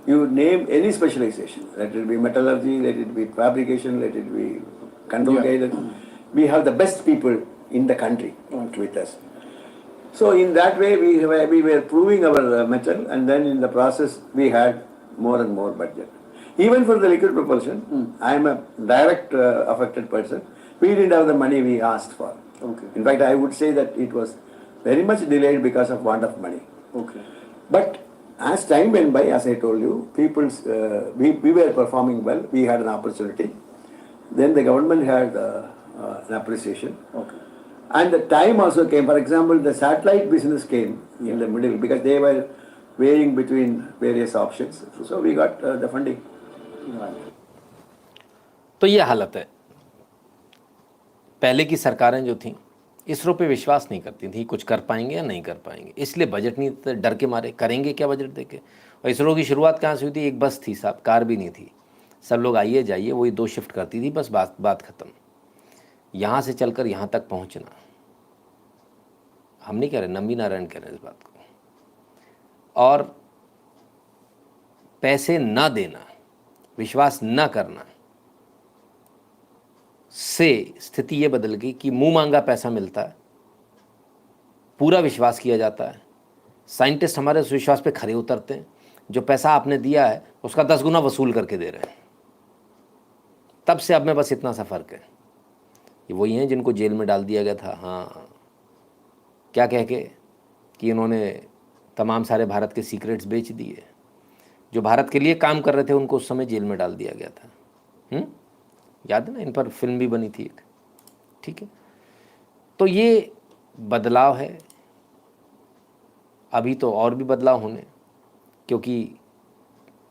you name any specialization, let it be metallurgy, let it be fabrication, let it be control guidance, we have the best people in the country with us. So in that way, we were proving our mettle, and then in the process, we had more and more budget. Even for the liquid propulsion, I am a direct affected person. We didn't have the money we asked for. Okay. In fact, I would say that it was very much delayed because of want of money. Okay. But as time went by, as I told you, we were performing well. We had an opportunity. Then the government had an appreciation. Okay. And the time also came. For example, the satellite business came in the middle because they were weighing between various options. So we got the funding. तो ये हालत है। पहले की सरकारें जो थीं इसरो पे विश्वास नहीं करती थी कुछ कर पाएंगे या नहीं कर पाएंगे, इसलिए बजट नहीं देते, डर के मारे करेंगे क्या बजट देके। और इसरो की शुरुआत कहाँ से हुई थी? एक बस थी साहब, कार भी नहीं थी, सब लोग आइए जाइए, वही 2 शिफ्ट करती थी, बस बात ख़त्म। यहाँ से चलकर यहाँ तक पहुँचना, हम नहीं कह रहे, नंबी नारायण कह रहे हैं इस बात को। और पैसे ना देना, विश्वास ना करना से स्थिति ये बदल गई कि मुंह मांगा पैसा मिलता है, पूरा विश्वास किया जाता है, साइंटिस्ट हमारे उस विश्वास पे खरे उतरते हैं, जो पैसा आपने दिया है उसका 10 गुना वसूल करके दे रहे हैं। तब से अब में बस इतना सा फ़र्क है। ये वही हैं जिनको जेल में डाल दिया गया था, हाँ, क्या कह के कि इन्होंने तमाम सारे भारत के सीक्रेट्स बेच दिए। जो भारत के लिए काम कर रहे थे उनको उस समय जेल में डाल दिया गया था। याद है ना, इन पर फिल्म भी बनी थी एक, ठीक है। तो ये बदलाव है, अभी तो और भी बदलाव होने, क्योंकि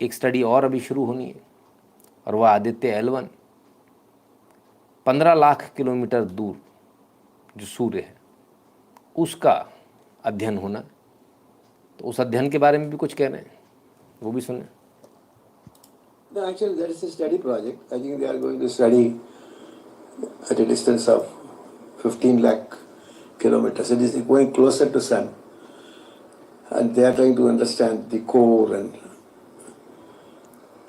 एक स्टडी और अभी शुरू होनी है, और वह आदित्य L1 15 लाख किलोमीटर दूर जो सूर्य है उसका अध्ययन होना। तो उस अध्ययन के बारे में भी कुछ कह रहे हैं, वो भी सुने। No, actually, that is a study project. I think they are going to study at a distance of 15 lakh kilometers. It is going closer to sun, and they are trying to understand the core, and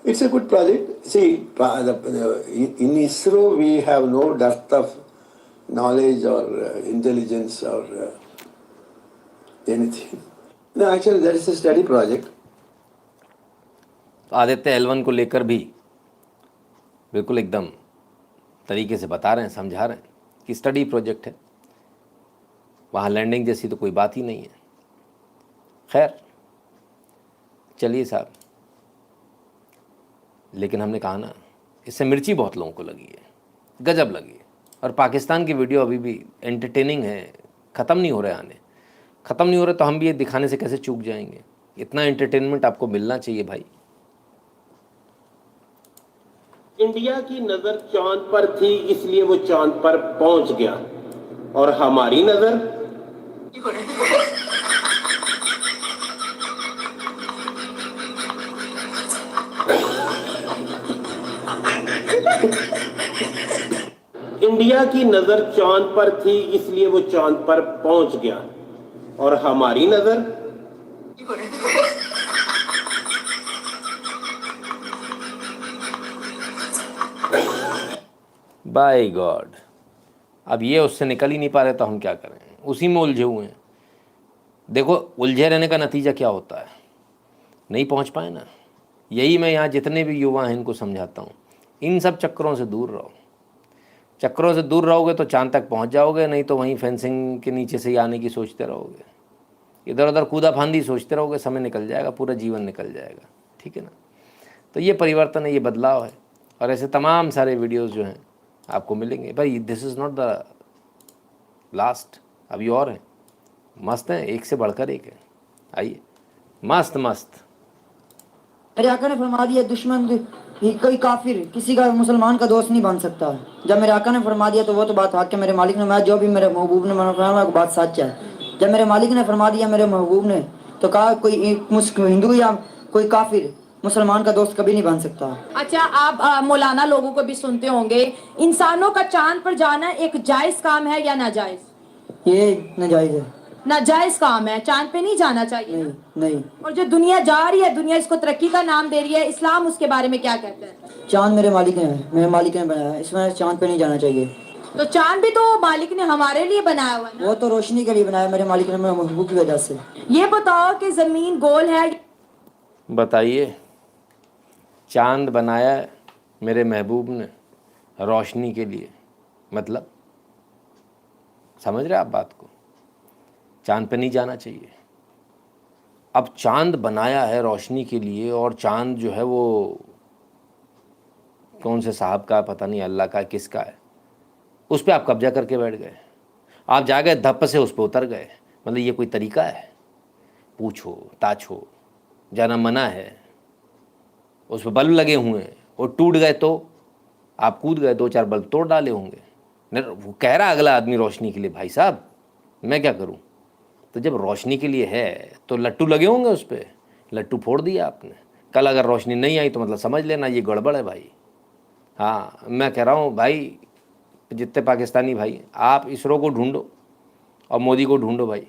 it's a good project. See, in ISRO we have no dearth of knowledge or intelligence or anything. No, actually, that is a study project. Aditya L1 को लेकर भी बिल्कुल एकदम तरीके से बता रहे हैं, समझा रहे हैं कि स्टडी प्रोजेक्ट है, वहाँ लैंडिंग जैसी तो कोई बात ही नहीं है। खैर चलिए साहब, लेकिन हमने कहा ना, इससे मिर्ची बहुत लोगों को लगी है, गजब लगी है। और पाकिस्तान की वीडियो अभी भी एंटरटेनिंग है, ख़त्म नहीं हो रहे, आने ख़त्म नहीं हो रहे, तो हम भी ये दिखाने से कैसे चूक जाएंगे। इतना एंटरटेनमेंट आपको मिलना चाहिए भाई। इंडिया की नजर चांद पर थी, इसलिए वो चांद पर पहुंच गया, और हमारी नजर इंडिया की नजर चांद पर थी, इसलिए वो चांद पर पहुंच गया, और हमारी नजर बाय गॉड, अब ये उससे निकल ही नहीं पा रहे, तो हम क्या करें, उसी में उलझे हुए हैं। देखो, उलझे रहने का नतीजा क्या होता है, नहीं पहुंच पाए ना। यही मैं यहाँ जितने भी युवा हैं इनको समझाता हूँ, इन सब चक्करों से दूर रहो। चक्करों से दूर रहोगे तो चांद तक पहुँच जाओगे, नहीं तो वहीं फेंसिंग के नीचे से ही आने की सोचते रहोगे, इधर उधर कूदा फांदी सोचते रहोगे, समय निकल जाएगा, पूरा जीवन निकल जाएगा, ठीक है ना। तो ये परिवर्तन है, ये बदलाव है, और ऐसे तमाम सारे वीडियोज़ जो हैं आपको मिलेंगे। भाई this is not the last, अभी और हैं, मस्त हैं, एक से बढ़कर एक है। आइए, मस्त मस्त। मेरे आका ने फरमा दिया दुश्मन कोई काफिर किसी का मुसलमान का दोस्त नहीं बन सकता। जब मेरे आका ने फरमा दिया तो वो तो बात हक के मेरे मालिक ने, मैं जो भी मेरे महबूब ने फरमाया बात सच है। जब मेरे मालिक ने फरमा दिया मेरे महबूब ने, तो कहा कोई हिंदू या कोई काफिर मुसलमान का दोस्त कभी नहीं बन सकता। अच्छा, आप मौलाना लोगों को भी सुनते होंगे, इंसानों का चांद पर जाना एक जायज काम है या नाजायज? ये नाजायज है। नाजायज काम है, चांद पे नहीं जाना चाहिए। नहीं नहीं। और जो दुनिया जा रही है, दुनिया इसको तरक्की का नाम दे रही है, इस्लाम उसके बारे में क्या कहता है? चांद मेरे मालिक ने बनाया है, इसमें चांद पे नहीं जाना चाहिए। तो चांद भी तो मालिक ने हमारे लिए बनाया हुआ है ना? वो तो रोशनी के लिए बनाया मेरे मालिक ने, मेरे महबूब की वजह से। ये बताओ कि जमीन गोल है? बताइए, चांद बनाया मेरे महबूब ने रोशनी के लिए, मतलब समझ रहे आप बात को? चांद पे नहीं जाना चाहिए। अब चांद बनाया है रोशनी के लिए, और चांद जो है वो कौन से साहब का पता नहीं, अल्लाह का किसका है, उस पर आप कब्जा करके बैठ गए। आप जा गए धप्प से उस पर उतर गए। मतलब ये कोई तरीका है? पूछो ताछो, जाना मना है। उस पर बल्ब लगे हुए हैं, वो टूट गए तो आप कूद गए, 2-4 बल्ब तोड़ डाले होंगे। नहीं, वो कह रहा अगला आदमी रोशनी के लिए, भाई साहब मैं क्या करूं? तो जब रोशनी के लिए है तो लट्टू लगे होंगे उस पर, लट्टू फोड़ दिया आपने। कल अगर रोशनी नहीं आई तो मतलब समझ लेना ये गड़बड़ है भाई। हाँ, मैं कह रहा हूँ भाई, जितने पाकिस्तानी भाई, आप इसरो को ढूंढो और मोदी को ढूंढो भाई,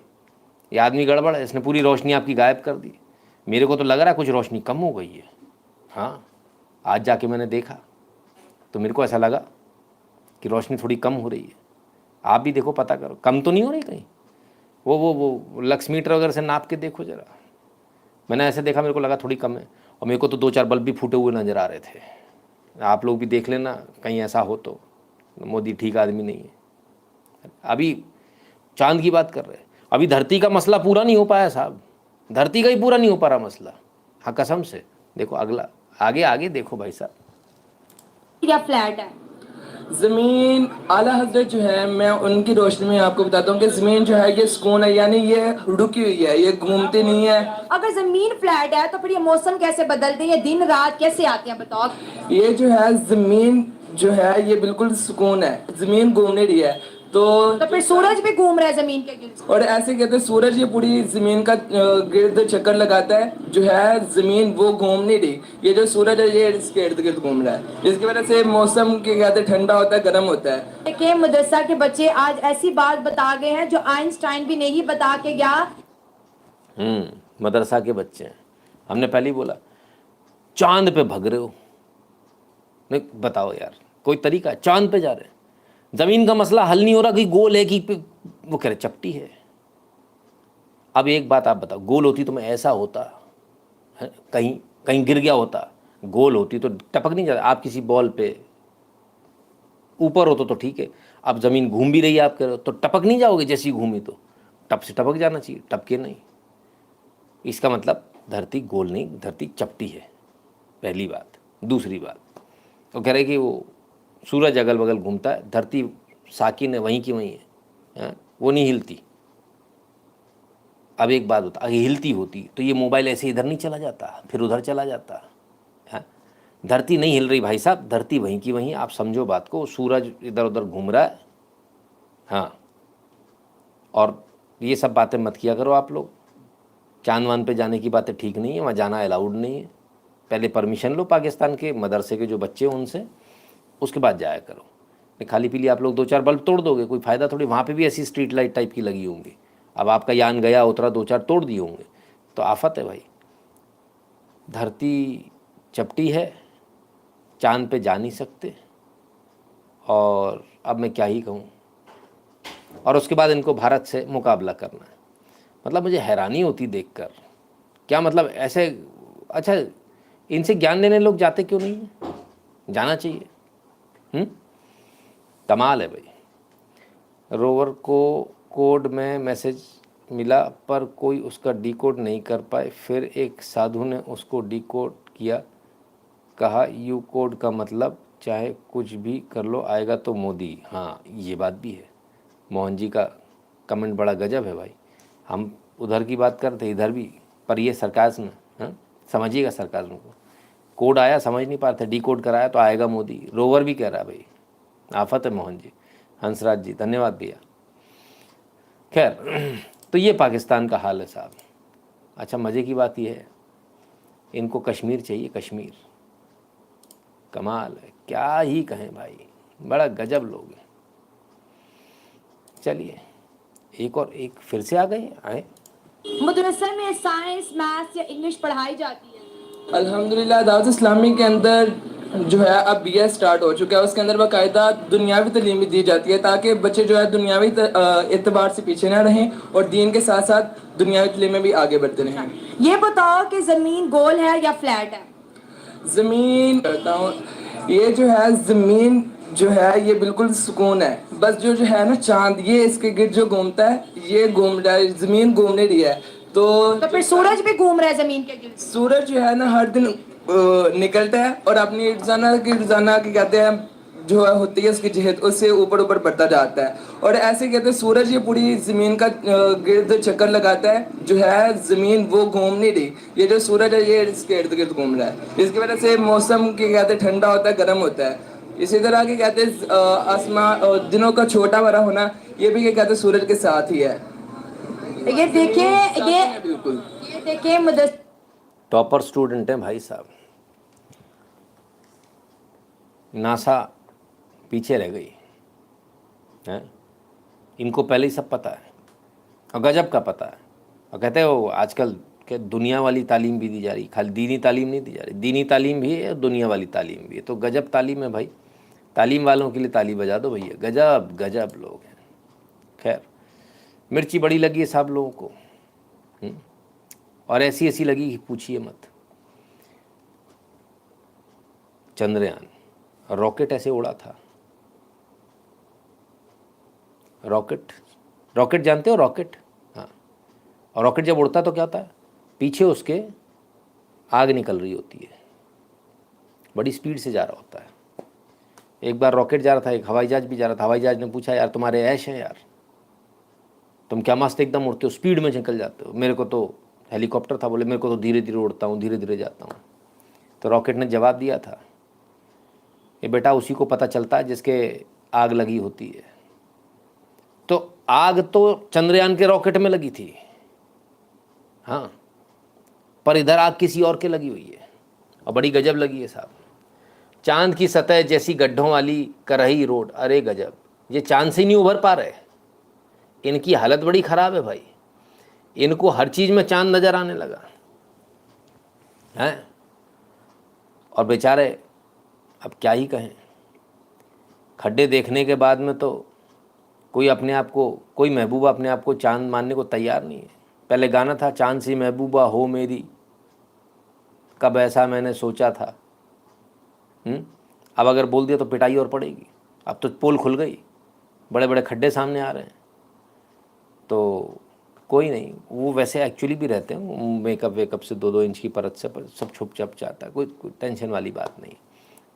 ये आदमी गड़बड़ है, इसने पूरी रोशनी आपकी गायब कर दी। मेरे को तो लग रहा है कुछ रोशनी कम हो गई है। हाँ, आज जाके मैंने देखा तो मेरे को ऐसा लगा कि रोशनी थोड़ी कम हो रही है। आप भी देखो, पता करो, कम तो नहीं हो रही कहीं। वो लक्स मीटर वगैरह से नाप के देखो ज़रा। मैंने ऐसे देखा, मेरे को लगा थोड़ी कम है, और मेरे को तो 2-4 बल्ब भी फूटे हुए नज़र आ रहे थे। आप लोग भी देख लेना कहीं ऐसा हो तो। मोदी ठीक आदमी नहीं है। अभी चांद की बात कर रहे हैं, अभी धरती का मसला पूरा नहीं हो पाया साहब, धरती का ही पूरा नहीं हो पा रहा मसला। हाँ, कसम से देखो, अगला आगे आगे देखो भाई साहब। या फ्लैट है? ज़मीन आला हजरत जो है, मैं उनकी रोशनी में आपको बताता हूँ कि ज़मीन जो है ये सुकून है, यानी ये रुकी हुई है, ये घूमती नहीं है। अगर जमीन फ्लैट है तो फिर ये मौसम कैसे बदलते हैं, दिन रात कैसे आते हैं, बताओ। ये जो है ज़मीन जो है ये बिल्कुल सुकून है, ज़मीन घूम नहीं रही है। तो फिर सूरज भी घूम रहा है जमीन के गिर्द। और ऐसे कहते हैं सूरज ये पूरी जमीन का गिर्द चक्कर लगाता है, जो है जमीन वो घूम नहीं रही, ये जो सूरज है ये इसके इर्द गिर्द घूम रहा है। इसकी वजह से मौसम के कहते ठंडा होता है, गर्म होता है। के मदरसा के बच्चे आज ऐसी बात बता गए हैं जो आइंस्टाइन भी नहीं बता के गया। मदरसा के बच्चे हैं, हमने पहले ही बोला चांद पे भग रहे हो। नहीं बताओ यार, कोई तरीका है? चांद पे जा रहे हैं, जमीन का मसला हल नहीं हो रहा कि गोल है कि वो कह रहे चपटी है। अब एक बात आप बताओ, गोल होती तो मैं ऐसा होता है, कहीं कहीं गिर गया होता। गोल होती तो टपक नहीं जाता। आप किसी बॉल पे ऊपर हो तो ठीक है, अब ज़मीन घूम भी रही है, आप कह रहे हो तो टपक नहीं जाओगे? जैसी घूमी तो टप से टपक जाना चाहिए, टपके नहीं। इसका मतलब धरती गोल नहीं, धरती चपटी है, पहली बात। दूसरी बात, वो कह रहे कि वो सूरज अगल बगल घूमता है, धरती साकिन है, वहीं की वहीं है, वो नहीं हिलती। अब एक बात होता, अगर हिलती होती तो ये मोबाइल ऐसे इधर नहीं चला जाता, फिर उधर चला जाता है। धरती नहीं हिल रही भाई साहब, धरती वहीं की वहीं। आप समझो बात को, सूरज इधर उधर घूम रहा है। हाँ, और ये सब बातें मत किया करो आप लोग। चांद वांद पे जाने की बातें ठीक नहीं है, वहाँ जाना अलाउड नहीं है। पहले परमिशन लो पाकिस्तान के मदरसे के जो बच्चे हैं उनसे, उसके बाद जाया करो। खाली पीली आप लोग 2-4 बल्ब तोड़ दोगे, कोई फ़ायदा थोड़ी। वहाँ पे भी ऐसी स्ट्रीट लाइट टाइप की लगी होंगी। अब आपका यान गया उतरा, 2-4 तोड़ दिए होंगे, तो आफत है भाई। धरती चपटी है, चांद पे जा नहीं सकते, और अब मैं क्या ही कहूँ। और उसके बाद इनको भारत से मुकाबला करना है। मतलब मुझे हैरानी होती देखकर, क्या मतलब ऐसे। अच्छा, इनसे ज्ञान लेने लोग जाते क्यों नहीं है? जाना चाहिए। कमाल है भाई। रोवर को कोड में मैसेज मिला पर कोई उसका डिकोड नहीं कर पाए, फिर एक साधु ने उसको डिकोड किया, कहा यू कोड का मतलब चाहे कुछ भी कर लो, आएगा तो मोदी। हाँ, ये बात भी है। मोहन जी का कमेंट बड़ा गजब है भाई। हम उधर की बात करते इधर भी, पर ये सरकाज़्म है, समझिएगा सरकाज़्म को। कोड आया समझ नहीं पाते, डिकोड कराया तो आएगा मोदी। रोवर भी कह रहा है भाई, आफत है मोहन जी। हंसराज जी धन्यवाद भैया। खैर तो ये पाकिस्तान का हाल है साहब। अच्छा मज़े की बात ये है, इनको कश्मीर चाहिए, कश्मीर। कमाल है, क्या ही कहें भाई, बड़ा गजब लोग हैं। चलिए एक और एक फिर से आ गए आए। मदरसे में साइंस, मैथ्स या इंग्लिश पढ़ाई जाती है? अल्हम्दुलिल्लाह दावत इस्लामी के अंदर जो है अब बीए स्टार्ट हो चुका है। उसके अंदर बाकायदा दुनियावी तालीम भी दी जाती है ताकि बच्चे जो है दुनियावी एतबार से पीछे ना रहें और दीन के साथ साथ दुनियावी तालीम में भी आगे बढ़ते रहें। ये बताओ कि जमीन गोल है या फ्लैट है? ज़मीन करता हूँ, ये जो है ज़मीन जो है ये बिल्कुल सुकून है। बस जो है ना चांद, ये इसके गिर्द जो घूमता है, ये घूम रहा है, ज़मीन घूमने रही है। तो फिर सूरज भी घूम रहा है जमीन के गिर्द? सूरज जो है ना हर दिन निकलता है और अपनी रोजाना की कहते हैं जो है होती है उसकी जहत, उससे ऊपर ऊपर बढ़ता जाता है। और ऐसे कहते हैं सूरज ये पूरी ज़मीन का गिर्द चक्कर लगाता है, जो है ज़मीन वो घूम नहीं रही। ये जो सूरज है ये इसके इर्द गिर्द घूम रहा है। इसकी वजह से मौसम के कहते हैं ठंडा होता है, गर्म होता है। इसी तरह के कहते हैं आसमान दिनों का छोटा बड़ा होना, ये भी कहते हैं सूरज के साथ ही है। ये देखिए, ये देखिए टॉपर स्टूडेंट हैं भाई साहब। नासा पीछे रह गई है, इनको पहले ही सब पता है और गजब का पता है। और कहते हैं वो आजकल के दुनिया वाली तालीम भी दी जा रही, खाली दीनी तालीम नहीं दी जा रही, दीनी तालीम भी है दुनिया वाली तालीम भी है। तो गजब तालीम है भाई, तालीम वालों के लिए ताली बजा दो भैया, गजब गजब लोग हैं। खैर मिर्ची बड़ी लगी है साहब लोगों को, और ऐसी ऐसी लगी कि पूछिए मत। चंद्रयान रॉकेट ऐसे उड़ा था, रॉकेट जानते हो रॉकेट? हाँ, और रॉकेट जब उड़ता तो क्या होता है, पीछे उसके आग निकल रही होती है, बड़ी स्पीड से जा रहा होता है। एक बार रॉकेट जा रहा था, एक हवाई जहाज भी जा रहा था। हवाई जहाज ने पूछा यार तुम्हारे ऐश हैं यार, तुम क्या मस्त एकदम उड़ते हो, स्पीड में निकल जाते हो। मेरे को तो हेलीकॉप्टर था, बोले मेरे को तो धीरे धीरे उड़ता हूँ, धीरे धीरे जाता हूँ। तो रॉकेट ने जवाब दिया था, ये बेटा उसी को पता चलता है जिसके आग लगी होती है। तो आग तो चंद्रयान के रॉकेट में लगी थी, हाँ, पर इधर आग किसी और के लगी हुई है, और बड़ी गजब लगी है साहब। चांद की सतह जैसी गड्ढों वाली करही रोड, अरे गजब, ये चांद से नहीं उभर पा रहे। इनकी हालत बड़ी ख़राब है भाई, इनको हर चीज़ में चांद नज़र आने लगा हैं। और बेचारे अब क्या ही कहें, खड्डे देखने के बाद में तो कोई अपने आप को, कोई महबूबा अपने आप को चांद मानने को तैयार नहीं है। पहले गाना था चांद सी महबूबा हो मेरी, कब ऐसा मैंने सोचा था। अब अगर बोल दिया तो पिटाई और पड़ेगी। अब तो पोल खुल गई, बड़े बड़े खड्डे सामने आ रहे हैं। तो कोई नहीं, वो वैसे एक्चुअली भी रहते हैं, मेकअप वेकअप से 2-2 इंच की परत से सब छुप छप जाता है, कोई टेंशन वाली बात नहीं।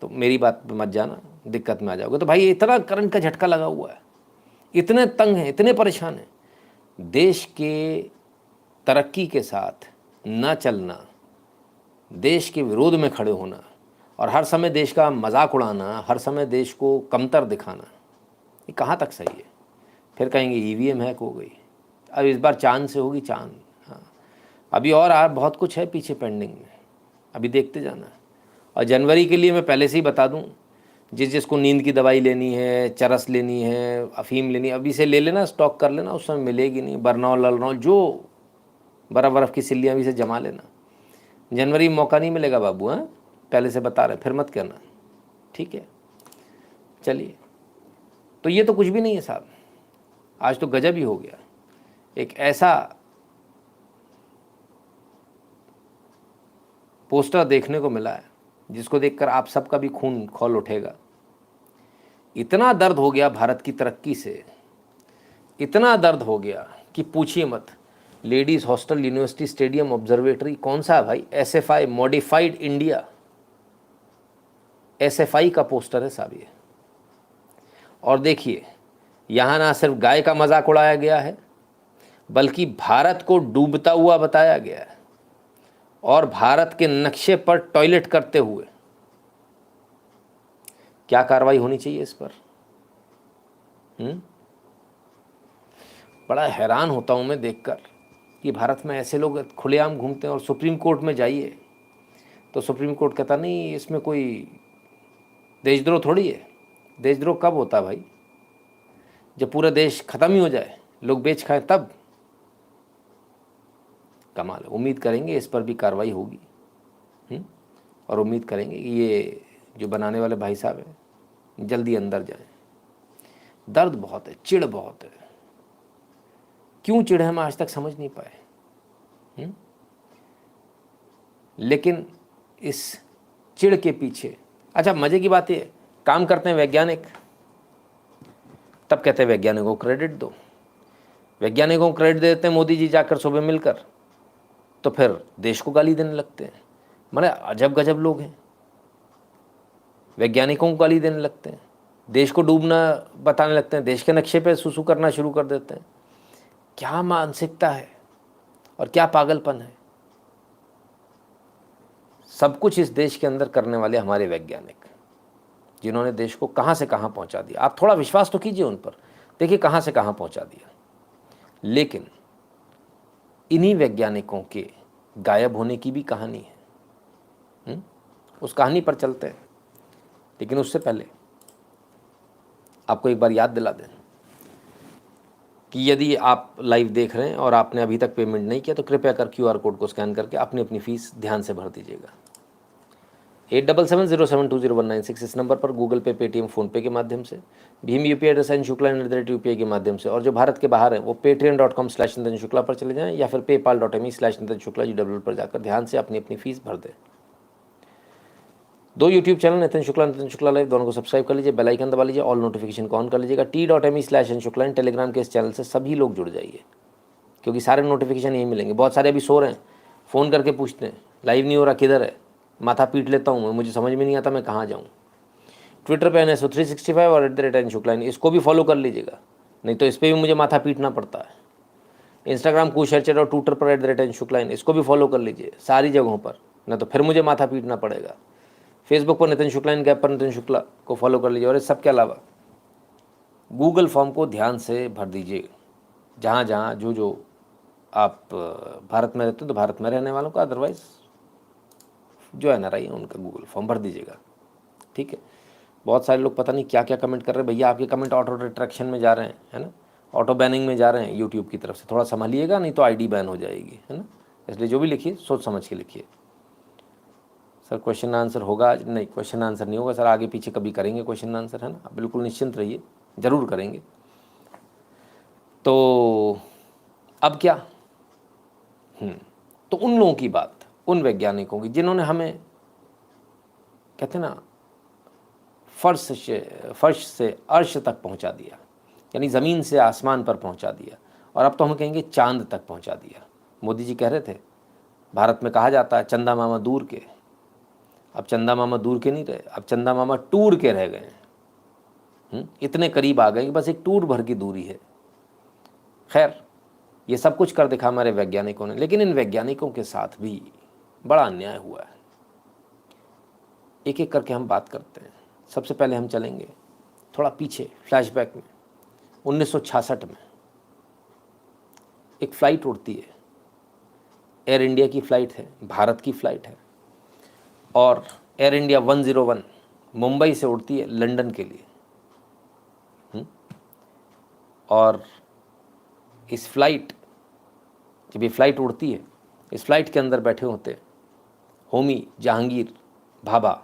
तो मेरी बात पे मत जाना, दिक्कत में आ जाओगे। तो भाई इतना करंट का झटका लगा हुआ है, इतने तंग हैं, इतने परेशान हैं। देश के तरक्की के साथ ना चलना, देश के विरोध में खड़े होना और हर समय देश का मजाक उड़ाना, हर समय देश को कमतर दिखाना, ये कहाँ तक सही है। फिर कहेंगे ईवीएम हैक हो गई, अब इस बार चांद से होगी चांद। हाँ, अभी और बहुत कुछ है पीछे पेंडिंग में, अभी देखते जाना। और जनवरी के लिए मैं पहले से ही बता दूं, जिसको नींद की दवाई लेनी है, चरस लेनी है, अफीम लेनी है, अभी से ले लेना, स्टॉक कर लेना, उस समय मिलेगी नहीं। बरनौल ललनौल जो बर्फ़ की सिल्लियाँ भी से जमा लेना, जनवरी में मौका नहीं मिलेगा बाबू। हाँ, पहले से बता रहे, फिर मत करना, ठीक है। चलिए, तो ये तो कुछ भी नहीं है साहब, आज तो गजब ही हो गया। एक ऐसा पोस्टर देखने को मिला है जिसको देखकर आप सबका भी खून खौल उठेगा। इतना दर्द हो गया भारत की तरक्की से, इतना दर्द हो गया कि पूछिए मत। Ladies hostel university stadium observatory, कौन सा है भाई? SFI मॉडिफाइड इंडिया, SFI का पोस्टर है साहब ये। और देखिए यहाँ ना सिर्फ गाय का मजाक उड़ाया गया है, बल्कि भारत को डूबता हुआ बताया गया है और भारत के नक्शे पर टॉयलेट करते हुए। क्या कार्रवाई होनी चाहिए इस पर? बड़ा हैरान होता हूं मैं देखकर कि भारत में ऐसे लोग खुलेआम घूमते हैं। और सुप्रीम कोर्ट में जाइए तो सुप्रीम कोर्ट कहता नहीं इसमें कोई देशद्रोह थोड़ी है। देशद्रोह कब होता है भाई? जब पूरा देश खत्म ही हो जाए, लोग बेच खाएं तब। कमाल है। उम्मीद करेंगे इस पर भी कार्रवाई होगी और उम्मीद करेंगे कि ये जो बनाने वाले भाई साहब हैं जल्दी अंदर जाएं। दर्द बहुत है, चिढ़ बहुत है। क्यों चिढ़ है हम आज तक समझ नहीं पाए। लेकिन इस चिढ़ के पीछे, अच्छा मजे की बात है, काम करते हैं वैज्ञानिक, तब कहते हैं वैज्ञानिकों को क्रेडिट दो। वैज्ञानिकों को क्रेडिट देते हैं मोदी जी जाकर सुबह मिलकर, तो फिर देश को गाली देने लगते हैं। माने अजब गजब लोग हैं। वैज्ञानिकों को गाली देने लगते हैं, देश को डूबना बताने लगते हैं, देश के नक्शे पे सुसु करना शुरू कर देते हैं। क्या मानसिकता है और क्या पागलपन है। सब कुछ इस देश के अंदर करने वाले हमारे वैज्ञानिक, जिन्होंने देश को कहाँ से कहाँ पहुँचा दिया। आप थोड़ा विश्वास तो कीजिए उन पर, देखिए कहाँ से कहाँ पहुँचा दिया। लेकिन इन्हीं वैज्ञानिकों के गायब होने की भी कहानी है। उस कहानी पर चलते हैं, लेकिन उससे पहले आपको एक बार याद दिला दें कि यदि आप लाइव देख रहे हैं और आपने अभी तक पेमेंट नहीं किया तो कृपया कर QR कोड को स्कैन करके अपनी अपनी फीस ध्यान से भर दीजिएगा। 8770720196 इस नंबर पर गूगल पे, पेटीएम, फ़ोनपे के माध्यम से, भीम UPI एड्रेस शुक्ला@UPI के माध्यम से, और जो भारत के बाहर हैं वो patreon.com/नितिन पर चले जाएं या फिर paypal.me/नितिन शुक्ला UWL पर जाकर ध्यान से अपनी अपनी फीस भर दें। 2 YouTube channel Nitin Shukla live, दोनों को सब्सक्राइब कर लीजिए, बेल आइकन दबा लीजिए, ऑल नोटिफिकेशन को ऑन कर लीजिएगा। t.me/शुक्ला टेलीग्राम के इस चैनल से सभी लोग जुड़ जाइए, क्योंकि सारे नोटिफिकेशन यही मिलेंगे। बहुत सारे अभी सो रहे हैं, फ़ोन करके पूछते हैं लाइव नहीं हो रहा, किधर है। माथा पीट लेता हूँ मैं, मुझे समझ में नहीं आता मैं कहाँ जाऊँ। ट्विटर पे NSO365 और @NShucla, इसको भी फॉलो कर लीजिएगा, नहीं तो इस पर भी मुझे माथा पीटना पड़ता है। इंस्टाग्राम कूशर्चर और ट्विटर पर @NShucla, इसको भी फॉलो कर लीजिए सारी जगहों पर, नहीं तो फिर मुझे माथा पीटना पड़ेगा। फेसबुक पर नितिन शुक्ला, गैप पर नितिन शुक्ला को फॉलो कर लीजिए। और इस सब के अलावा गूगल फॉर्म को ध्यान से भर दीजिए। जहाँ जहाँ जो जो आप भारत में रहते हो तो भारत में रहने वालों का, अदरवाइज़ जो NRI है उनका गूगल फॉर्म भर दीजिएगा, ठीक है। बहुत सारे लोग पता नहीं क्या क्या कमेंट कर रहे हैं। भैया आपके कमेंट ऑटो रिट्रैक्शन में जा रहे हैं, है ना, ऑटो बैनिंग में जा रहे हैं यूट्यूब की तरफ से। थोड़ा संभालिएगा, नहीं तो ID बैन हो जाएगी, है ना। इसलिए जो भी लिखिए सोच समझ के लिखिए। सर क्वेश्चन आंसर होगा आज? नहीं, क्वेश्चन आंसर नहीं होगा सर, आगे पीछे कभी करेंगे क्वेश्चन आंसर, है ना। आप बिल्कुल निश्चिंत रहिए, ज़रूर करेंगे। तो अब क्या, तो उन लोगों की बात, उन वैज्ञानिकों की जिन्होंने हमें, कहते हैं ना, फर्श से अर्श तक पहुंचा दिया, यानी ज़मीन से आसमान पर पहुंचा दिया, और अब तो हम कहेंगे चांद तक पहुंचा दिया। मोदी जी कह रहे थे, भारत में कहा जाता है चंदा मामा दूर के। अब चंदा मामा दूर के नहीं रहे, अब चंदा मामा टूर के रह गए हैं। इतने करीब आ गए कि बस एक टूर भर की दूरी है। खैर, ये सब कुछ कर दिखा हमारे वैज्ञानिकों ने, लेकिन इन वैज्ञानिकों के साथ भी बड़ा अन्याय हुआ है। एक एक करके हम बात करते हैं। सबसे पहले हम चलेंगे थोड़ा पीछे, फ्लैशबैक में। 1966 में एक फ़्लाइट उड़ती है, एयर इंडिया की फ़्लाइट है, भारत की फ़्लाइट है, और एयर इंडिया 101 मुंबई से उड़ती है लंदन के लिए। और इस फ्लाइट, जब ये फ़्लाइट उड़ती है, इस फ्लाइट के अंदर बैठे होते होमी जहांगीर भाभा,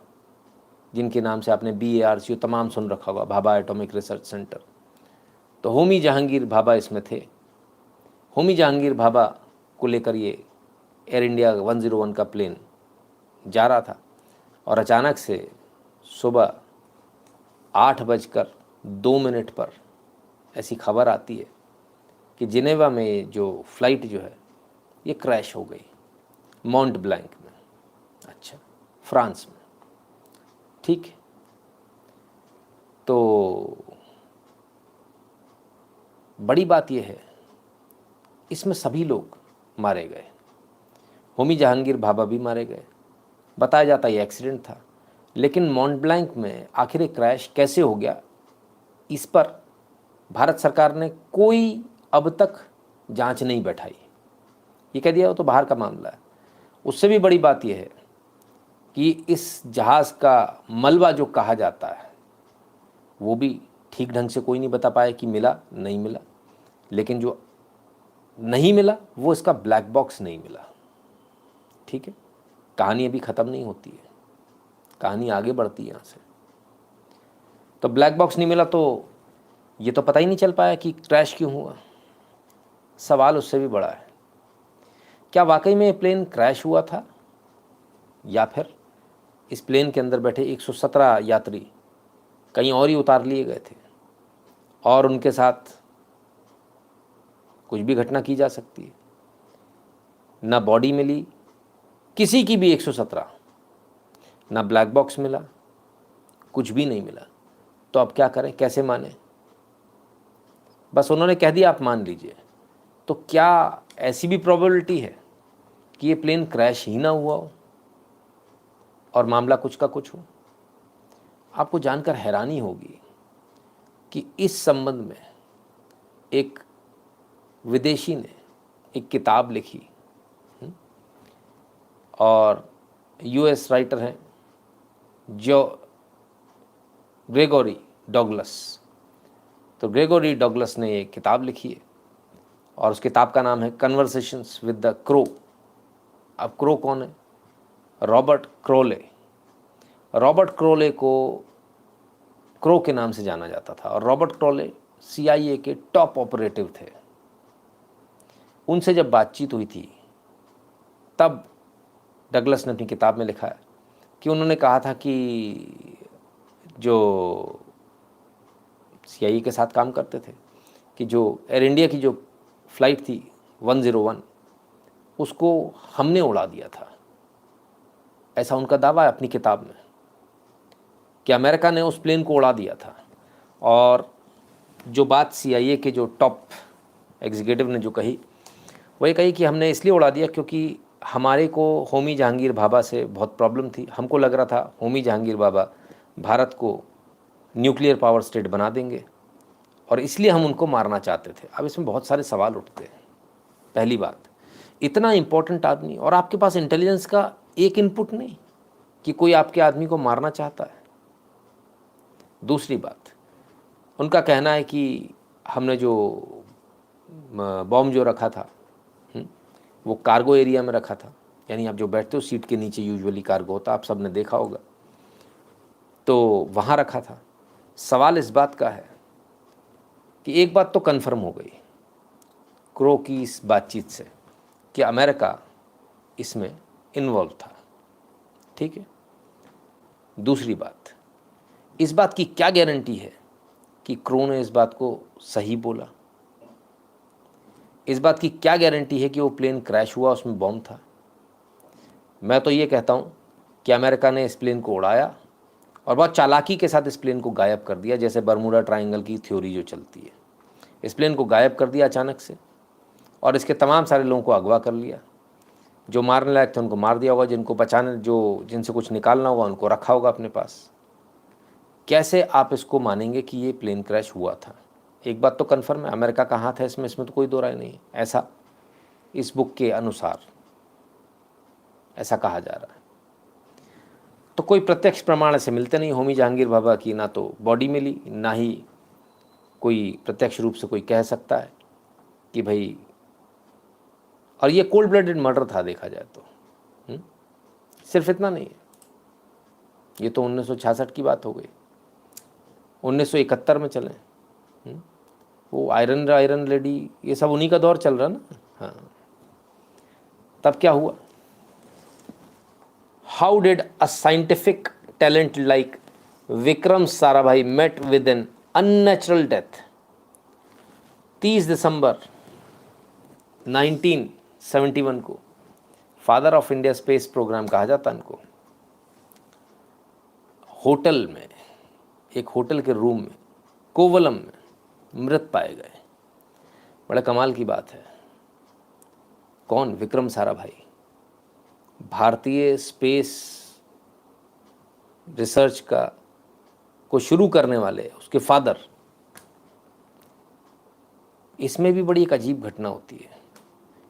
जिनके नाम से आपने BARCU तमाम सुन रखा होगा, भाभा एटॉमिक रिसर्च सेंटर। तो होमी जहांगीर भाभा इसमें थे। होमी जहांगीर भाभा को लेकर ये एयर इंडिया 101 का प्लेन जा रहा था, और अचानक से सुबह 8:02 पर ऐसी खबर आती है कि जिनेवा में जो फ़्लाइट जो है ये क्रैश हो गई, मॉन्ट ब्लैंक में, अच्छा, फ्रांस में, ठीक है। तो बड़ी बात यह है, इसमें सभी लोग मारे गए। होमी जहांगीर भाभा भी मारे गए। बताया जाता है ये एक्सीडेंट था, लेकिन मॉन्ट ब्लैंक में आखिर ये क्रैश कैसे हो गया, इस पर भारत सरकार ने कोई अब तक जांच नहीं बैठाई। ये कह दिया वो तो बाहर का मामला है। उससे भी बड़ी बात यह है कि इस जहाज़ का मलबा जो कहा जाता है वो भी ठीक ढंग से कोई नहीं बता पाया कि मिला नहीं मिला, लेकिन जो नहीं मिला वो इसका ब्लैक बॉक्स नहीं मिला। ठीक है, कहानी अभी ख़त्म नहीं होती है, कहानी आगे बढ़ती है यहाँ से। तो ब्लैक बॉक्स नहीं मिला तो ये तो पता ही नहीं चल पाया कि क्रैश क्यों हुआ। सवाल उससे भी बड़ा है, क्या वाकई में ये प्लेन क्रैश हुआ था या फिर इस प्लेन के अंदर बैठे 117 यात्री कहीं और ही उतार लिए गए थे और उनके साथ कुछ भी घटना की जा सकती है। ना बॉडी मिली किसी की भी 117, ना ब्लैक बॉक्स मिला, कुछ भी नहीं मिला। तो अब क्या करें, कैसे माने? बस उन्होंने कह दिया आप मान लीजिए। तो क्या ऐसी भी प्रोबेबिलिटी है कि ये प्लेन क्रैश ही ना हुआ हो और मामला कुछ का कुछ हो? आपको जानकर हैरानी होगी कि इस संबंध में एक विदेशी ने एक किताब लिखी और यूएस राइटर हैं जो ग्रेगोरी डॉगलस। तो ग्रेगोरी डॉगलस ने ये किताब लिखी है और उस किताब का नाम है कन्वर्सेशंस विद द क्रो। अब क्रो कौन है? रॉबर्ट क्रोले। रॉबर्ट क्रोले को क्रो के नाम से जाना जाता था और रॉबर्ट क्रोले CIA के टॉप ऑपरेटिव थे। उनसे जब बातचीत हुई थी तब डगलस ने अपनी किताब में लिखा है कि उन्होंने कहा था कि जो CIA के साथ काम करते थे कि जो एयर इंडिया की जो फ़्लाइट थी 101 उसको हमने उड़ा दिया था। ऐसा उनका दावा है अपनी किताब में कि अमेरिका ने उस प्लेन को उड़ा दिया था। और जो बात CIA के जो टॉप एग्जीक्यूटिव ने जो कही वो ये कही कि हमने इसलिए उड़ा दिया क्योंकि हमारे को होमी जहांगीर भाभा से बहुत प्रॉब्लम थी। हमको लग रहा था होमी जहांगीर भाभा भारत को न्यूक्लियर पावर स्टेट बना देंगे और इसलिए हम उनको मारना चाहते थे। अब इसमें बहुत सारे सवाल उठते हैं। पहली बात, इतना इम्पोर्टेंट आदमी और आपके पास इंटेलिजेंस का एक इनपुट नहीं कि कोई आपके आदमी को मारना चाहता है। दूसरी बात, उनका कहना है कि हमने जो बॉम्ब जो रखा था वो कार्गो एरिया में रखा था, यानी आप जो बैठते हो सीट के नीचे यूजुअली कार्गो होता, आप सब ने देखा होगा, तो वहाँ रखा था। सवाल इस बात का है कि एक बात तो कन्फर्म हो गई क्रो की इस बातचीत से कि अमेरिका इसमें इन्वॉल्व था। ठीक है। दूसरी बात, इस बात की क्या गारंटी है कि क्रो ने इस बात को सही बोला? इस बात की क्या गारंटी है कि वो प्लेन क्रैश हुआ उसमें बॉम्ब था? मैं तो ये कहता हूँ कि अमेरिका ने इस प्लेन को उड़ाया और बहुत चालाकी के साथ इस प्लेन को गायब कर दिया, जैसे बर्मुडा ट्रायंगल की थ्योरी जो चलती है। इस प्लेन को गायब कर दिया अचानक से और इसके तमाम सारे लोगों को अगवा कर लिया। जो मारने लायक थे उनको मार दिया होगा, जिनको बचाने जिनसे कुछ निकालना होगा उनको रखा होगा अपने पास। कैसे आप इसको मानेंगे कि ये प्लेन क्रैश हुआ था? एक बात तो कन्फर्म है, अमेरिका का हाथ है इसमें तो कोई दो राय नहीं है। ऐसा इस बुक के अनुसार ऐसा कहा जा रहा है। तो कोई प्रत्यक्ष प्रमाण ऐसे मिलते नहीं होमी जहांगीर भाभा की, ना तो बॉडी मिली, ना ही कोई प्रत्यक्ष रूप से कोई कह सकता है कि भाई, और ये कोल्ड ब्लडेड मर्डर था देखा जाए तो। सिर्फ इतना नहीं है, ये तो 1966 की बात हो गई। 1971 में चले वो आयरन लेडी, ये सब उन्हीं का दौर चल रहा ना। हाँ, तब क्या हुआ? How did a scientific talent like Vikram Sarabhai met with an unnatural death? 30 दिसंबर 1971 को father of India space program कहा जाता इनको। होटल में, एक होटल के रूम में कोवलम में मृत पाए गए। बड़ा कमाल की बात है। कौन? विक्रम साराभाई, भारतीय स्पेस रिसर्च को शुरू करने वाले, उसके फादर। इसमें भी बड़ी एक अजीब घटना होती है।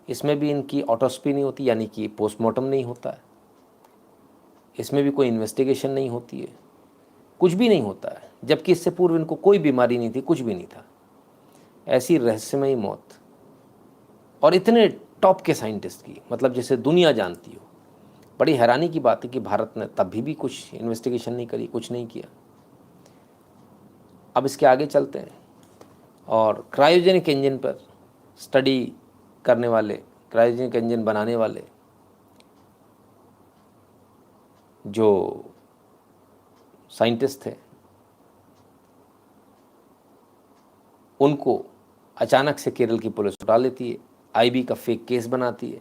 इसमें भी इनकी ऑटोप्सी नहीं होती, यानी कि पोस्टमार्टम नहीं होता है। इसमें भी कोई इन्वेस्टिगेशन नहीं होती है, कुछ भी नहीं होता है, जबकि इससे पूर्व इनको कोई बीमारी नहीं थी, कुछ भी नहीं था। ऐसी रहस्यमयी मौत, और इतने टॉप के साइंटिस्ट की, मतलब जैसे दुनिया जानती हो। बड़ी हैरानी की बात है कि भारत ने तब भी कुछ इन्वेस्टिगेशन नहीं करी, कुछ नहीं किया। अब इसके आगे चलते हैं और क्रायोजेनिक इंजन पर स्टडी करने वाले, क्रायोजेनिक इंजन बनाने वाले जो साइंटिस्ट थे, उनको अचानक से केरल की पुलिस उठा लेती है, आईबी का फेक केस बनाती है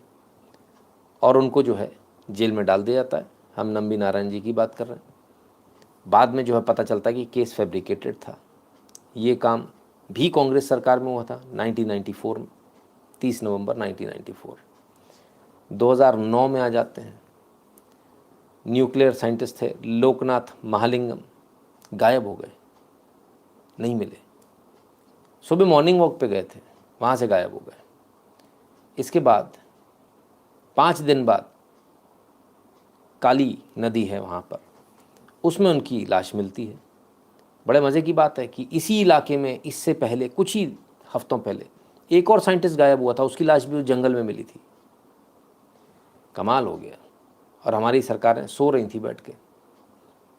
और उनको जो है जेल में डाल दिया जाता है। हम नंबी नारायण जी की बात कर रहे हैं। बाद में जो है पता चलता है कि केस फैब्रिकेटेड था। ये काम भी कांग्रेस सरकार में हुआ था 1994 में, 30 नवंबर 1994। 2009 में आ जाते हैं। न्यूक्लियर साइंटिस्ट थे लोकनाथ महालिंगम, गायब हो गए, नहीं मिले। सुबह मॉर्निंग वॉक पे गए थे, वहाँ से गायब हो गए। इसके बाद 5 दिन बाद काली नदी है वहाँ पर, उसमें उनकी लाश मिलती है। बड़े मज़े की बात है कि इसी इलाके में इससे पहले कुछ ही हफ्तों पहले एक और साइंटिस्ट गायब हुआ था, उसकी लाश भी उस जंगल में मिली थी। कमाल हो गया। और हमारी सरकारें सो रही थी बैठ के।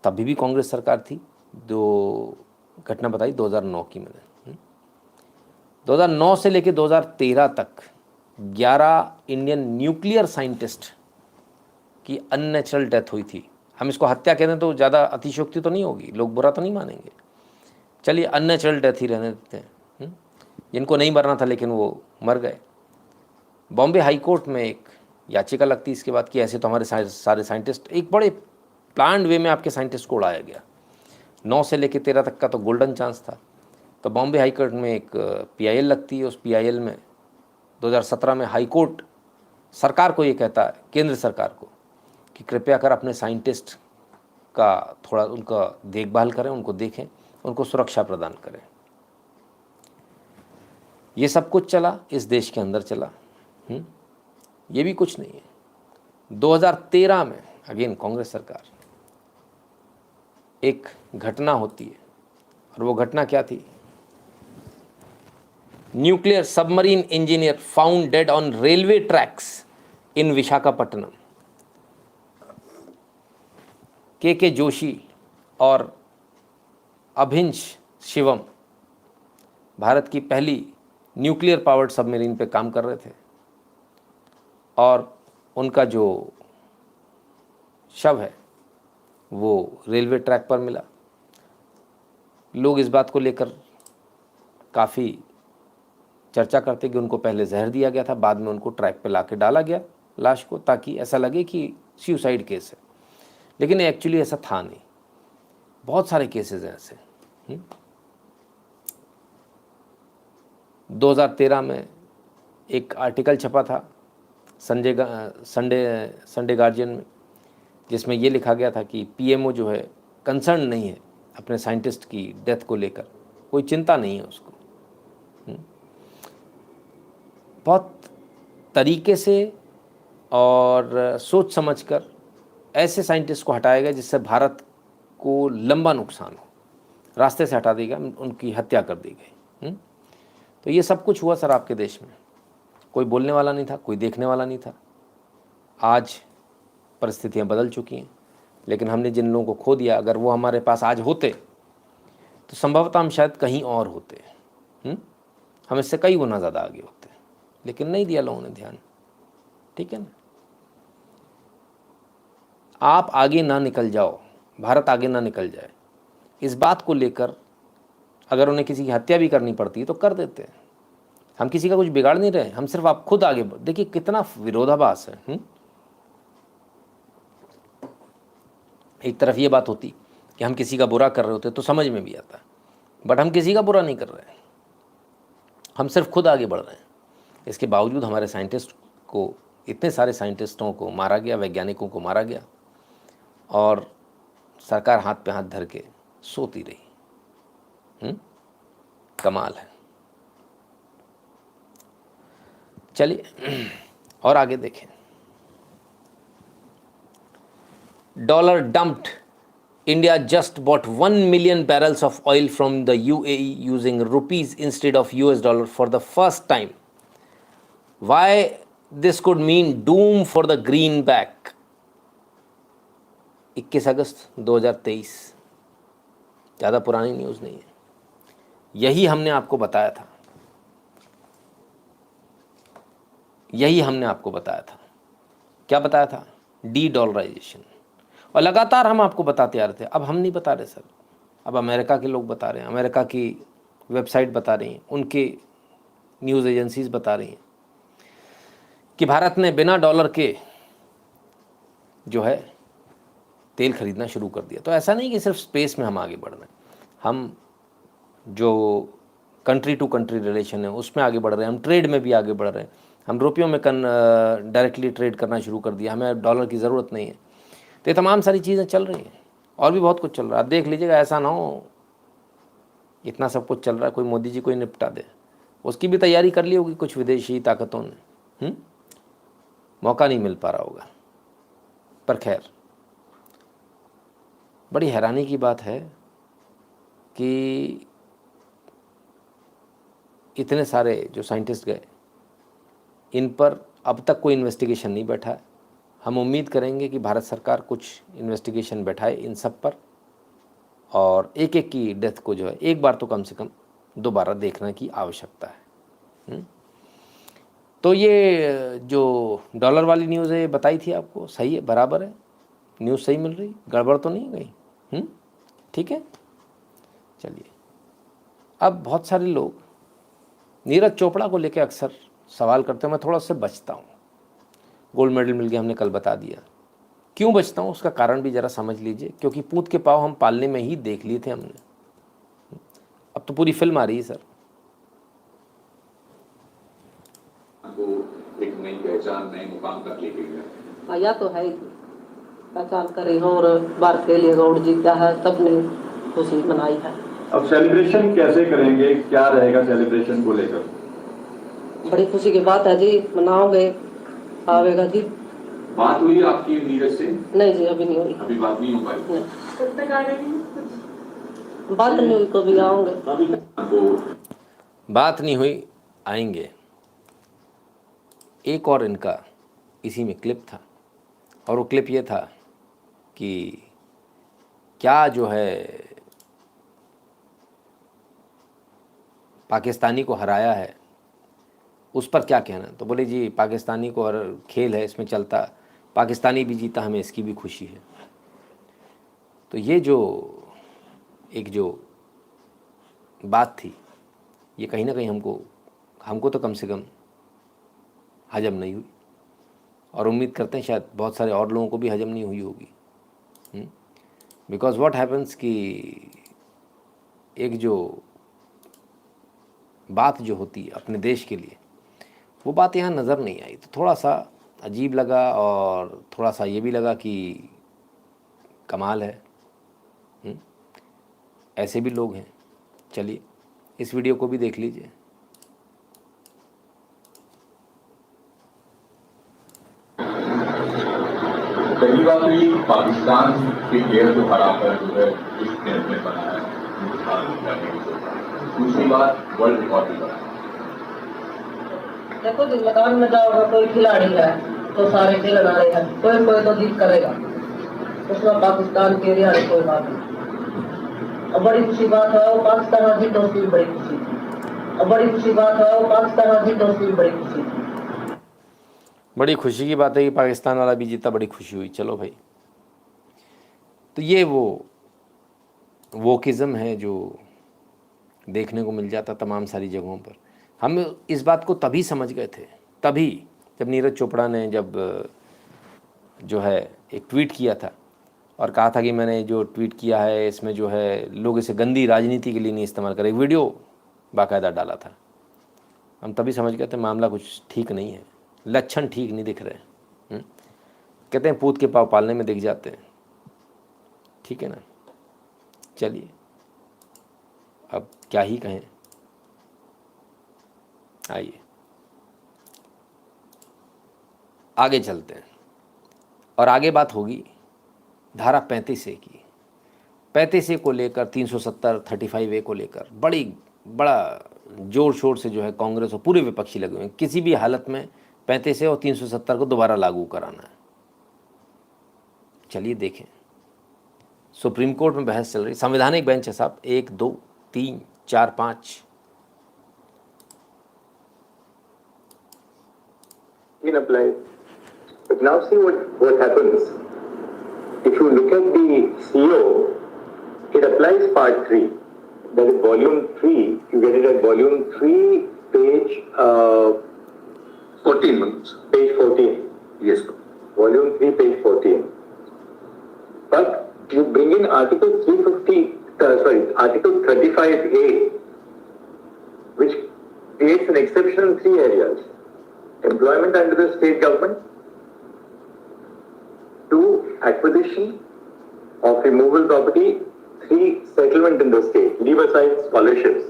तब भी कांग्रेस सरकार थी। जो घटना बताई 2009 की मैंने। 2009 से लेकर 2013 तक 11 इंडियन न्यूक्लियर साइंटिस्ट की अननेचुरल डेथ हुई थी। हम इसको हत्या कहते हैं तो ज़्यादा अतिशयोक्ति तो नहीं होगी, लोग बुरा तो नहीं मानेंगे। चलिए अननेचुरल डेथ ही रहने देते हैं। जिनको नहीं मरना था लेकिन वो मर गए। बॉम्बे हाई कोर्ट में एक याचिका लगती इसके बाद कि ऐसे तो हमारे सारे साइंटिस्ट, एक बड़े प्लान्ड वे में आपके साइंटिस्ट को उड़ाया गया। 9 से लेकर 13 तक का तो गोल्डन चांस था। तो बॉम्बे हाई कोर्ट में एक PIL लगती है। उस PIL में 2017 में हाई कोर्ट सरकार को ये कहता है, केंद्र सरकार को, कि कृपया कर अपने साइंटिस्ट का थोड़ा उनका देखभाल करें, उनको देखें, उनको सुरक्षा प्रदान करें। ये सब कुछ चला, इस देश के अंदर चला। ये भी कुछ नहीं है। 2013 में अगेन कांग्रेस सरकार, एक घटना होती है और वो घटना क्या थी? Nuclear submarine engineer found dead on railway tracks इन विशाखापट्टनम। के जोशी और अभिंश शिवम भारत की पहली न्यूक्लियर पावर्ड सबमरीन पे काम कर रहे थे और उनका जो शव है वो रेलवे ट्रैक पर मिला। लोग इस बात को लेकर काफ़ी चर्चा करते कि उनको पहले जहर दिया गया था, बाद में उनको ट्रैक पे लाके डाला गया लाश को, ताकि ऐसा लगे कि सुसाइड केस है। लेकिन एक्चुअली ऐसा था नहीं। बहुत सारे केसेस हैं ऐसे। 2013 में एक आर्टिकल छपा था संडे गार्जियन में, जिसमें ये लिखा गया था कि PMO जो है कंसर्न नहीं है अपने साइंटिस्ट की डेथ को लेकर, कोई चिंता नहीं है उसको। बहुत तरीके से और सोच समझकर ऐसे साइंटिस्ट को हटाया गया जिससे भारत को लंबा नुकसान हो, रास्ते से हटा दी गया, उनकी हत्या कर दी गई। तो ये सब कुछ हुआ सर आपके देश में। कोई बोलने वाला नहीं था, कोई देखने वाला नहीं था। आज परिस्थितियां बदल चुकी हैं, लेकिन हमने जिन लोगों को खो दिया, अगर वो हमारे पास आज होते तो संभवतः हम शायद कहीं और होते। हम इससे कई गुना ज़्यादा आगे होते, लेकिन नहीं दिया लोगों ने ध्यान। ठीक है ना? आप आगे ना निकल जाओ, भारत आगे ना निकल जाए, इस बात को लेकर अगर उन्हें किसी की हत्या भी करनी पड़ती है तो कर देते हैं। हम किसी का कुछ बिगाड़ नहीं रहे, हम सिर्फ आप खुद आगे देखिए कितना विरोधाभास है। एक तरफ ये बात होती कि हम किसी का बुरा कर रहे होते तो समझ में भी आता, बट हम किसी का बुरा नहीं कर रहे हैं, हम सिर्फ खुद आगे बढ़ रहे हैं, इसके बावजूद हमारे साइंटिस्ट को, इतने सारे साइंटिस्टों को मारा गया, वैज्ञानिकों को मारा गया, और सरकार हाथ पे हाथ धर के सोती रही। कमाल है। चलिए और आगे देखें। Dollar dumped, India just bought 1 million barrels of oil from the UAE using rupees instead of US dollar for the first time. Why this could mean doom for the greenback? 21 अगस्त 2023, ज़्यादा पुरानी न्यूज़ नहीं है। यही हमने आपको बताया था, यही हमने आपको बताया था। क्या बताया था? De dollarisation. और लगातार हम आपको बताते आ रहे थे। अब हम नहीं बता रहे सर, अब अमेरिका के लोग बता रहे हैं, अमेरिका की वेबसाइट बता रही हैं, उनके न्यूज़ एजेंसीज बता रही हैं कि भारत ने बिना डॉलर के जो है तेल खरीदना शुरू कर दिया। तो ऐसा नहीं कि सिर्फ स्पेस में हम आगे बढ़ रहे हैं, हम जो कंट्री टू कंट्री रिलेशन है उसमें आगे बढ़ रहे हैं, हम ट्रेड में भी आगे बढ़ रहे हैं। हम रुपयों में डायरेक्टली ट्रेड करना शुरू कर दिया, हमें डॉलर की ज़रूरत नहीं है। तो ये तमाम सारी चीज़ें चल रही हैं, और भी बहुत कुछ चल रहा है। आप देख लीजिएगा, ऐसा ना हो इतना सब कुछ चल रहा है कोई मोदी जी को ही निपटा दे। उसकी भी तैयारी कर ली होगी कुछ विदेशी ताकतों ने, मौका नहीं मिल पा रहा होगा। पर खैर, बड़ी हैरानी की बात है कि इतने सारे जो साइंटिस्ट गए, इन पर अब तक कोई इन्वेस्टिगेशन नहीं बैठा है। हम उम्मीद करेंगे कि भारत सरकार कुछ इन्वेस्टिगेशन बैठाए इन सब पर, और एक एक की डेथ को जो है एक बार तो कम से कम दोबारा देखने की आवश्यकता है। तो ये जो डॉलर वाली न्यूज़ है, ये बताई थी आपको, सही है, बराबर है, न्यूज़ सही मिल रही, गड़बड़ तो नहीं गई। ठीक है। चलिए, अब बहुत सारे लोग नीरज चोपड़ा को लेकर अक्सर सवाल करते हैं, मैं थोड़ा उससे बचता हूँ। गोल्ड मेडल मिल गया, हमने कल बता दिया। क्यों बचता हूँ उसका कारण भी ज़रा समझ लीजिए, क्योंकि पूत के पाँव हम पालने में ही देख लिए थे हमने। अब तो पूरी फिल्म आ रही है सर। एक नई पहचान, नए मुकाम तक लेके गया। या तो है पहचान करे हो, और भारत के लिए गोल्ड जीता है, सबने खुशी मनाई है। अब सेलिब्रेशन कैसे करेंगे, क्या रहेगा सेलिब्रेशन को लेकर? बड़ी खुशी की बात है जी, मनाओगे, आवेगा जी। बात हुई आपकी नीरज से? नहीं जी, अभी नहीं हुई। अभी बात नहीं हो पाई? बात नहीं हुई, कभी आऊंगे। बात नहीं हुई, आएंगे। एक और इनका इसी में क्लिप था, और वो क्लिप ये था कि क्या जो है पाकिस्तानी को हराया है, उस पर क्या कहना। तो बोले जी पाकिस्तानी को हर खेल है, इसमें चलता, पाकिस्तानी भी जीता, हमें इसकी भी खुशी है। तो ये जो एक जो बात थी, ये कहीं ना कहीं हमको तो कम से कम हजम नहीं हुई, और उम्मीद करते हैं शायद बहुत सारे और लोगों को भी हजम नहीं हुई होगी। बिकॉज व्हाट हैपन्स कि एक जो बात जो होती है अपने देश के लिए, वो बात यहाँ नज़र नहीं आई। तो थोड़ा सा अजीब लगा, और थोड़ा सा ये भी लगा कि कमाल है, ऐसे भी लोग हैं। चलिए इस वीडियो को भी देख लीजिए। पहली बात तो ये पाकिस्तान के प्लेयर को हराकर जो है इस मैच में बनाया, दूसरी बात वर्ल्ड रिकॉर्ड भी बनाया। देखो जी, मैदान में जाओगे, कोई खिलाड़ी है तो सारे खेलने वाले हैं, कोई कोई तो जीत करेगा, उसमें पाकिस्तान के लिए कोई बात नहीं। अब बड़ी खुशी बात है वो पाकिस्तान जीत, उसकी भी बड़ी खुशी थी। अब बड़ी खुशी बात है वो पाकिस्तान जीत, उसकी भी बड़ी खुशी थी। बड़ी खुशी की बात है कि पाकिस्तान वाला भी जीता, बड़ी खुशी हुई। चलो भाई, तो ये वो वोकिज़म है जो देखने को मिल जाता तमाम सारी जगहों पर। हम इस बात को तभी समझ गए थे, तभी जब नीरज चोपड़ा ने जब जो है एक ट्वीट किया था और कहा था कि मैंने जो ट्वीट किया है इसमें जो है लोग इसे गंदी राजनीति के लिए नहीं इस्तेमाल करें। वीडियो बाकायदा डाला था, हम तभी समझ गए थे मामला कुछ ठीक नहीं है, लक्षण ठीक नहीं दिख रहे हैं। कहते हैं पूत के पाँव पालने में दिख जाते हैं, ठीक है ना। चलिए अब क्या ही कहें, आइए आगे चलते हैं। और आगे बात होगी धारा 35A की। 35A को लेकर 370 35A को लेकर बड़ा जोर शोर से जो है कांग्रेस और पूरे विपक्षी लगे हुए हैं। किसी भी हालत में 35A और 370 को दोबारा लागू कराना है। चलिए देखें, सुप्रीम कोर्ट में बहस चल रही, संवैधानिक बेंच है साहब, 1 2 3 4 5। apply. But now see what happens. If you look at the CO, it applies part 3. That is volume 3. You get it at volume 3, page 14. Page 14. Yes. Volume 3, page 14. But you bring in Article 35A, which creates an exception in 3 areas. Employment under the state government, 2, acquisition of removable property, 3, settlement in the state, leave aside scholarships.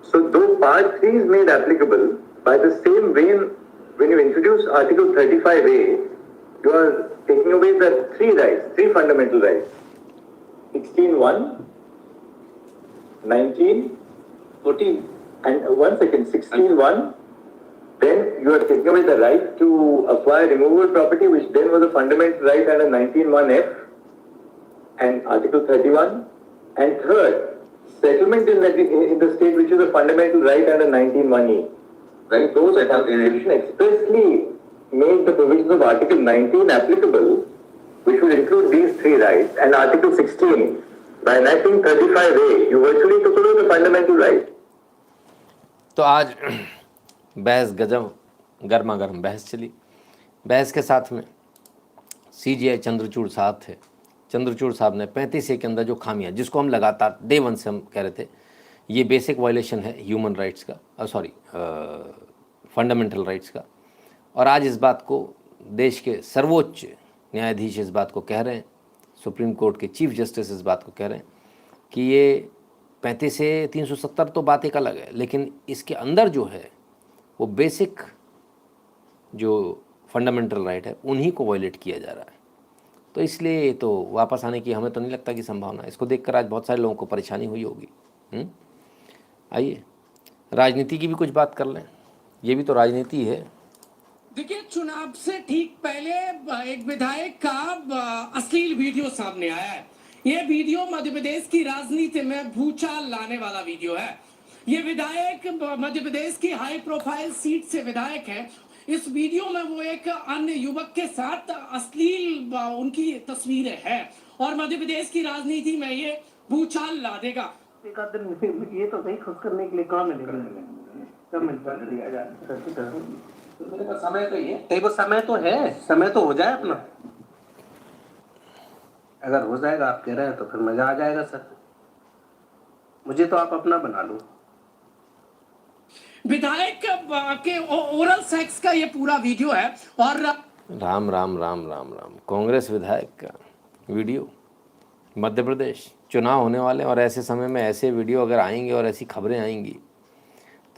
So though part 3 is made applicable, by the same vein, when you introduce Article 35A, you are taking away the 3 rights, 3 fundamental rights. 16(1), 19, 14, and 16(1). Then you are taking away the right to acquire removable property, which then was a fundamental right under 19(1)(f) and Article 31. And third, settlement in the state, which is a fundamental right under 19(1)(e). Right. Those Constitution expressly made the provisions of Article 19 applicable, which would include these 3 rights, and Article 16. By enacting 35A, you virtually took away the fundamental right. तो आज बहस गर्मा गर्म बहस चली। बहस के साथ में CJI चंद्रचूड़ साहब थे। चंद्रचूड़ साहब ने 35A के अंदर जो खामियां, जिसको हम लगातार डे 1 से हम कह रहे थे ये बेसिक वायलेशन है ह्यूमन राइट्स का, फंडामेंटल राइट्स का, और आज इस बात को देश के सर्वोच्च न्यायाधीश इस बात को कह रहे हैं, सुप्रीम कोर्ट के चीफ जस्टिस इस बात को कह रहे हैं कि ये 35A 370 तो बात एक अलग है, लेकिन इसके अंदर जो है वो बेसिक जो फंडामेंटल राइट है उन्हीं को वायलेट किया जा रहा है। तो इसलिए तो वापस आने की हमें तो नहीं लगता कि संभावना है। इसको देखकर आज बहुत सारे लोगों को परेशानी हुई होगी। आइए राजनीति की भी कुछ बात कर लें, ये भी तो राजनीति है। देखिए, चुनाव से ठीक पहले एक विधायक का अश्लील वीडियो सामने आया है। ये वीडियो मध्य प्रदेश की राजनीति में भूचाल लाने वाला वीडियो है। ये विधायक मध्य प्रदेश की हाई प्रोफाइल सीट से विधायक है। इस वीडियो में वो एक अन्य युवक के साथ अश्लील उनकी तस्वीरें हैं और मध्य प्रदेश की राजनीति में ये भूचाल ला देगा। ये तो सही खुश करने के लिए काम समय तो ये वो समय तो है, समय तो हो जाए अपना। अगर हो जाएगा आप कह रहे हैं तो फिर मजा आ जाएगा सर। मुझे तो आप अपना बना लो। विधायक के ओरल सेक्स का ये पूरा वीडियो है और राम राम राम राम राम। कांग्रेस विधायक का वीडियो, मध्य प्रदेश चुनाव होने वाले और ऐसे समय में ऐसे वीडियो अगर आएंगे और ऐसी खबरें आएंगी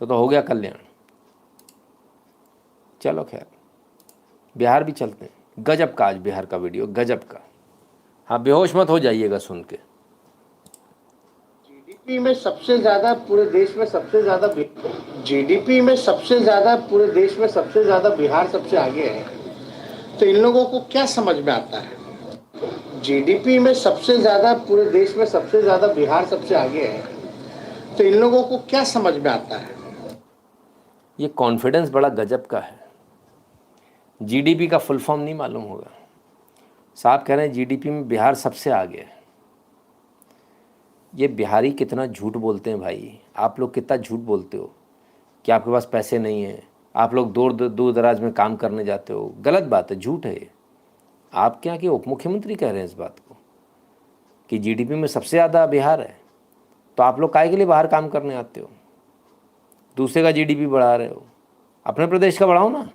तो हो गया कल्याण। चलो खैर बिहार भी चलते हैं। गजब का आज बिहार का वीडियो, गजब का। हाँ, बेहोश मत हो जाइएगा सुन के। जीडीपी में सबसे ज्यादा पूरे देश में सबसे ज्यादा जीडीपी में सबसे ज्यादा पूरे देश में सबसे ज्यादा बिहार सबसे आगे है। तो इन लोगों को क्या समझ में आता है? जीडीपी में सबसे ज्यादा पूरे देश में सबसे ज्यादा बिहार सबसे आगे है। तो इन लोगों को क्या समझ में आता है? ये कॉन्फिडेंस बड़ा गजब का है। जीडीपी का फुल फॉर्म नहीं मालूम होगा। साहब कह रहे हैं जीडीपी में बिहार सबसे आगे है। ये बिहारी कितना झूठ बोलते हैं भाई। आप लोग कितना झूठ बोलते हो कि आपके पास पैसे नहीं है, आप लोग दूर दराज में काम करने जाते हो। गलत बात है, झूठ है। आप क्या कि उप मुख्यमंत्री कह रहे हैं इस बात को कि जीडीपी में सबसे ज़्यादा बिहार है, तो आप लोग काहे के लिए बाहर काम करने आते हो? दूसरे का जीडीपी बढ़ा रहे हो, अपने प्रदेश का बढ़ाओ ना।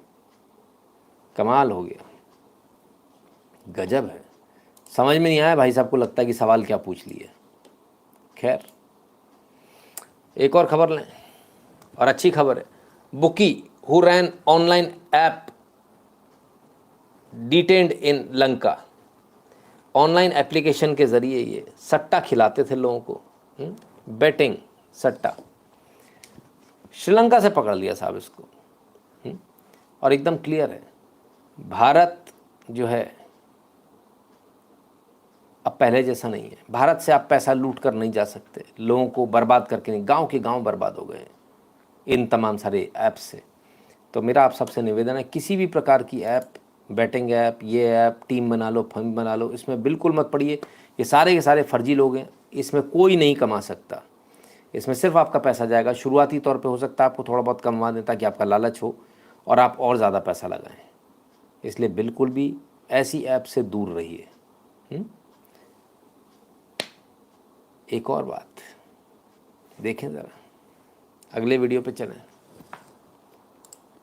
कमाल हो गया, गजब है। समझ में नहीं आया भाई साहब को, लगता है कि सवाल क्या पूछ लिए। खैर, एक और खबर लें, और अच्छी खबर है। Bookie who ran online app detained in Lanka. Online application के ज़रिए ये सट्टा खिलाते थे लोगों को, बेटिंग सट्टा। श्रीलंका से पकड़ लिया साहब इसको। और एकदम क्लियर है, भारत जो है अब पहले जैसा नहीं है। भारत से आप पैसा लूट कर नहीं जा सकते, लोगों को बर्बाद करके नहीं। गांव के गांव बर्बाद हो गए इन तमाम सारे ऐप से। तो मेरा आप सबसे निवेदन है, किसी भी प्रकार की ऐप, बैटिंग ऐप, ये ऐप, टीम बना लो, फंड बना लो, इसमें बिल्कुल मत पड़िए। ये सारे के सारे फर्जी लोग हैं, इसमें कोई नहीं कमा सकता। इसमें सिर्फ आपका पैसा जाएगा। शुरुआती तौर पे हो सकता है आपको थोड़ा बहुत कमवा दें ताकि आपका लालच हो और आप और ज़्यादा पैसा लगाएं। इसलिए बिल्कुल भी ऐसी ऐप से दूर रहिए। एक और बात देखें ज़रा, अगले वीडियो पे चलें।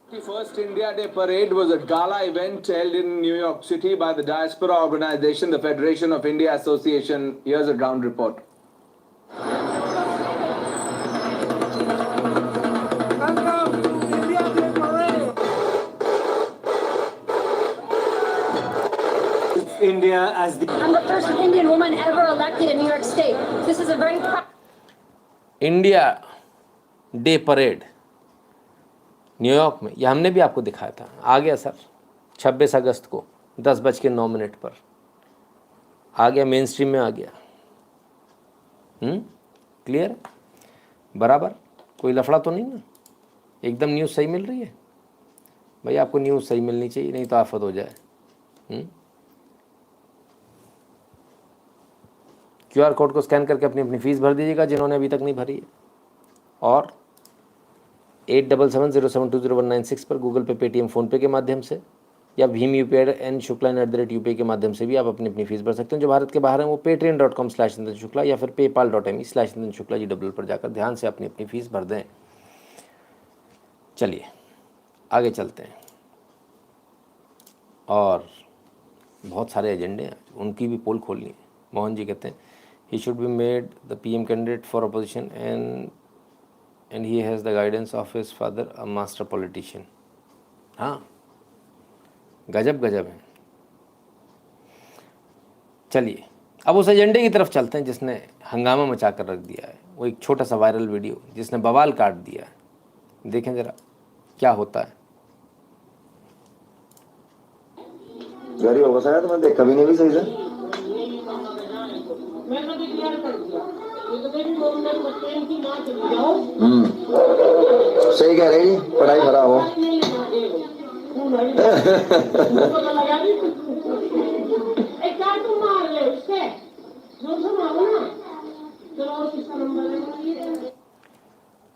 The first India Day parade was a gala event held in New York City by the diaspora organization, the Federation of India Association. Here's a ground report. India as the... I'm the first Indian woman ever elected in New York State. This is a very India day parade New York में, यह हमने भी आपको दिखाया था। आ गया sir 26 अगस्त को 10:09 पर आ गया, मेन स्ट्रीम में आ गया। क्लियर, बराबर, कोई लफड़ा तो नहीं ना, एकदम न्यूज़ सही मिल रही है। भाई आपको न्यूज़ सही मिलनी चाहिए, नहीं तो आफत हो जाए। QR कोड को स्कैन करके अपनी अपनी फ़ीस भर दीजिएगा जिन्होंने अभी तक नहीं भरी है। और 8770720196 पर गूगल पे, पेटीएम, फ़ोनपे के माध्यम से या भीम UPI n@UPI के माध्यम से भी आप अपनी अपनी फ़ीस भर सकते हैं। जो भारत के बाहर हैं वो patreon.com/इंदन या फिर paypal.me/इंदन जी पर जाकर ध्यान से अपनी अपनी फ़ीस भर दें। चलिए आगे चलते हैं, और बहुत सारे एजेंडे हैं, उनकी भी पोल खोलनी है। मोहन जी कहते हैं he should be made the PM candidate for opposition and he has the guidance of his father, a master politician. हाँ, गजब गजब है। चलिए अब उस एजेंडे की तरफ चलते हैं जिसने हंगामा मचा कर रख दिया है। वो एक छोटा सा वायरल वीडियो जिसने बवाल काट दिया है। देखें ज़रा क्या होता है। गरीब होगा सर, तो मैं देखा भी नहीं भी सही से। सही कह रही, पढ़ाई खराब हो।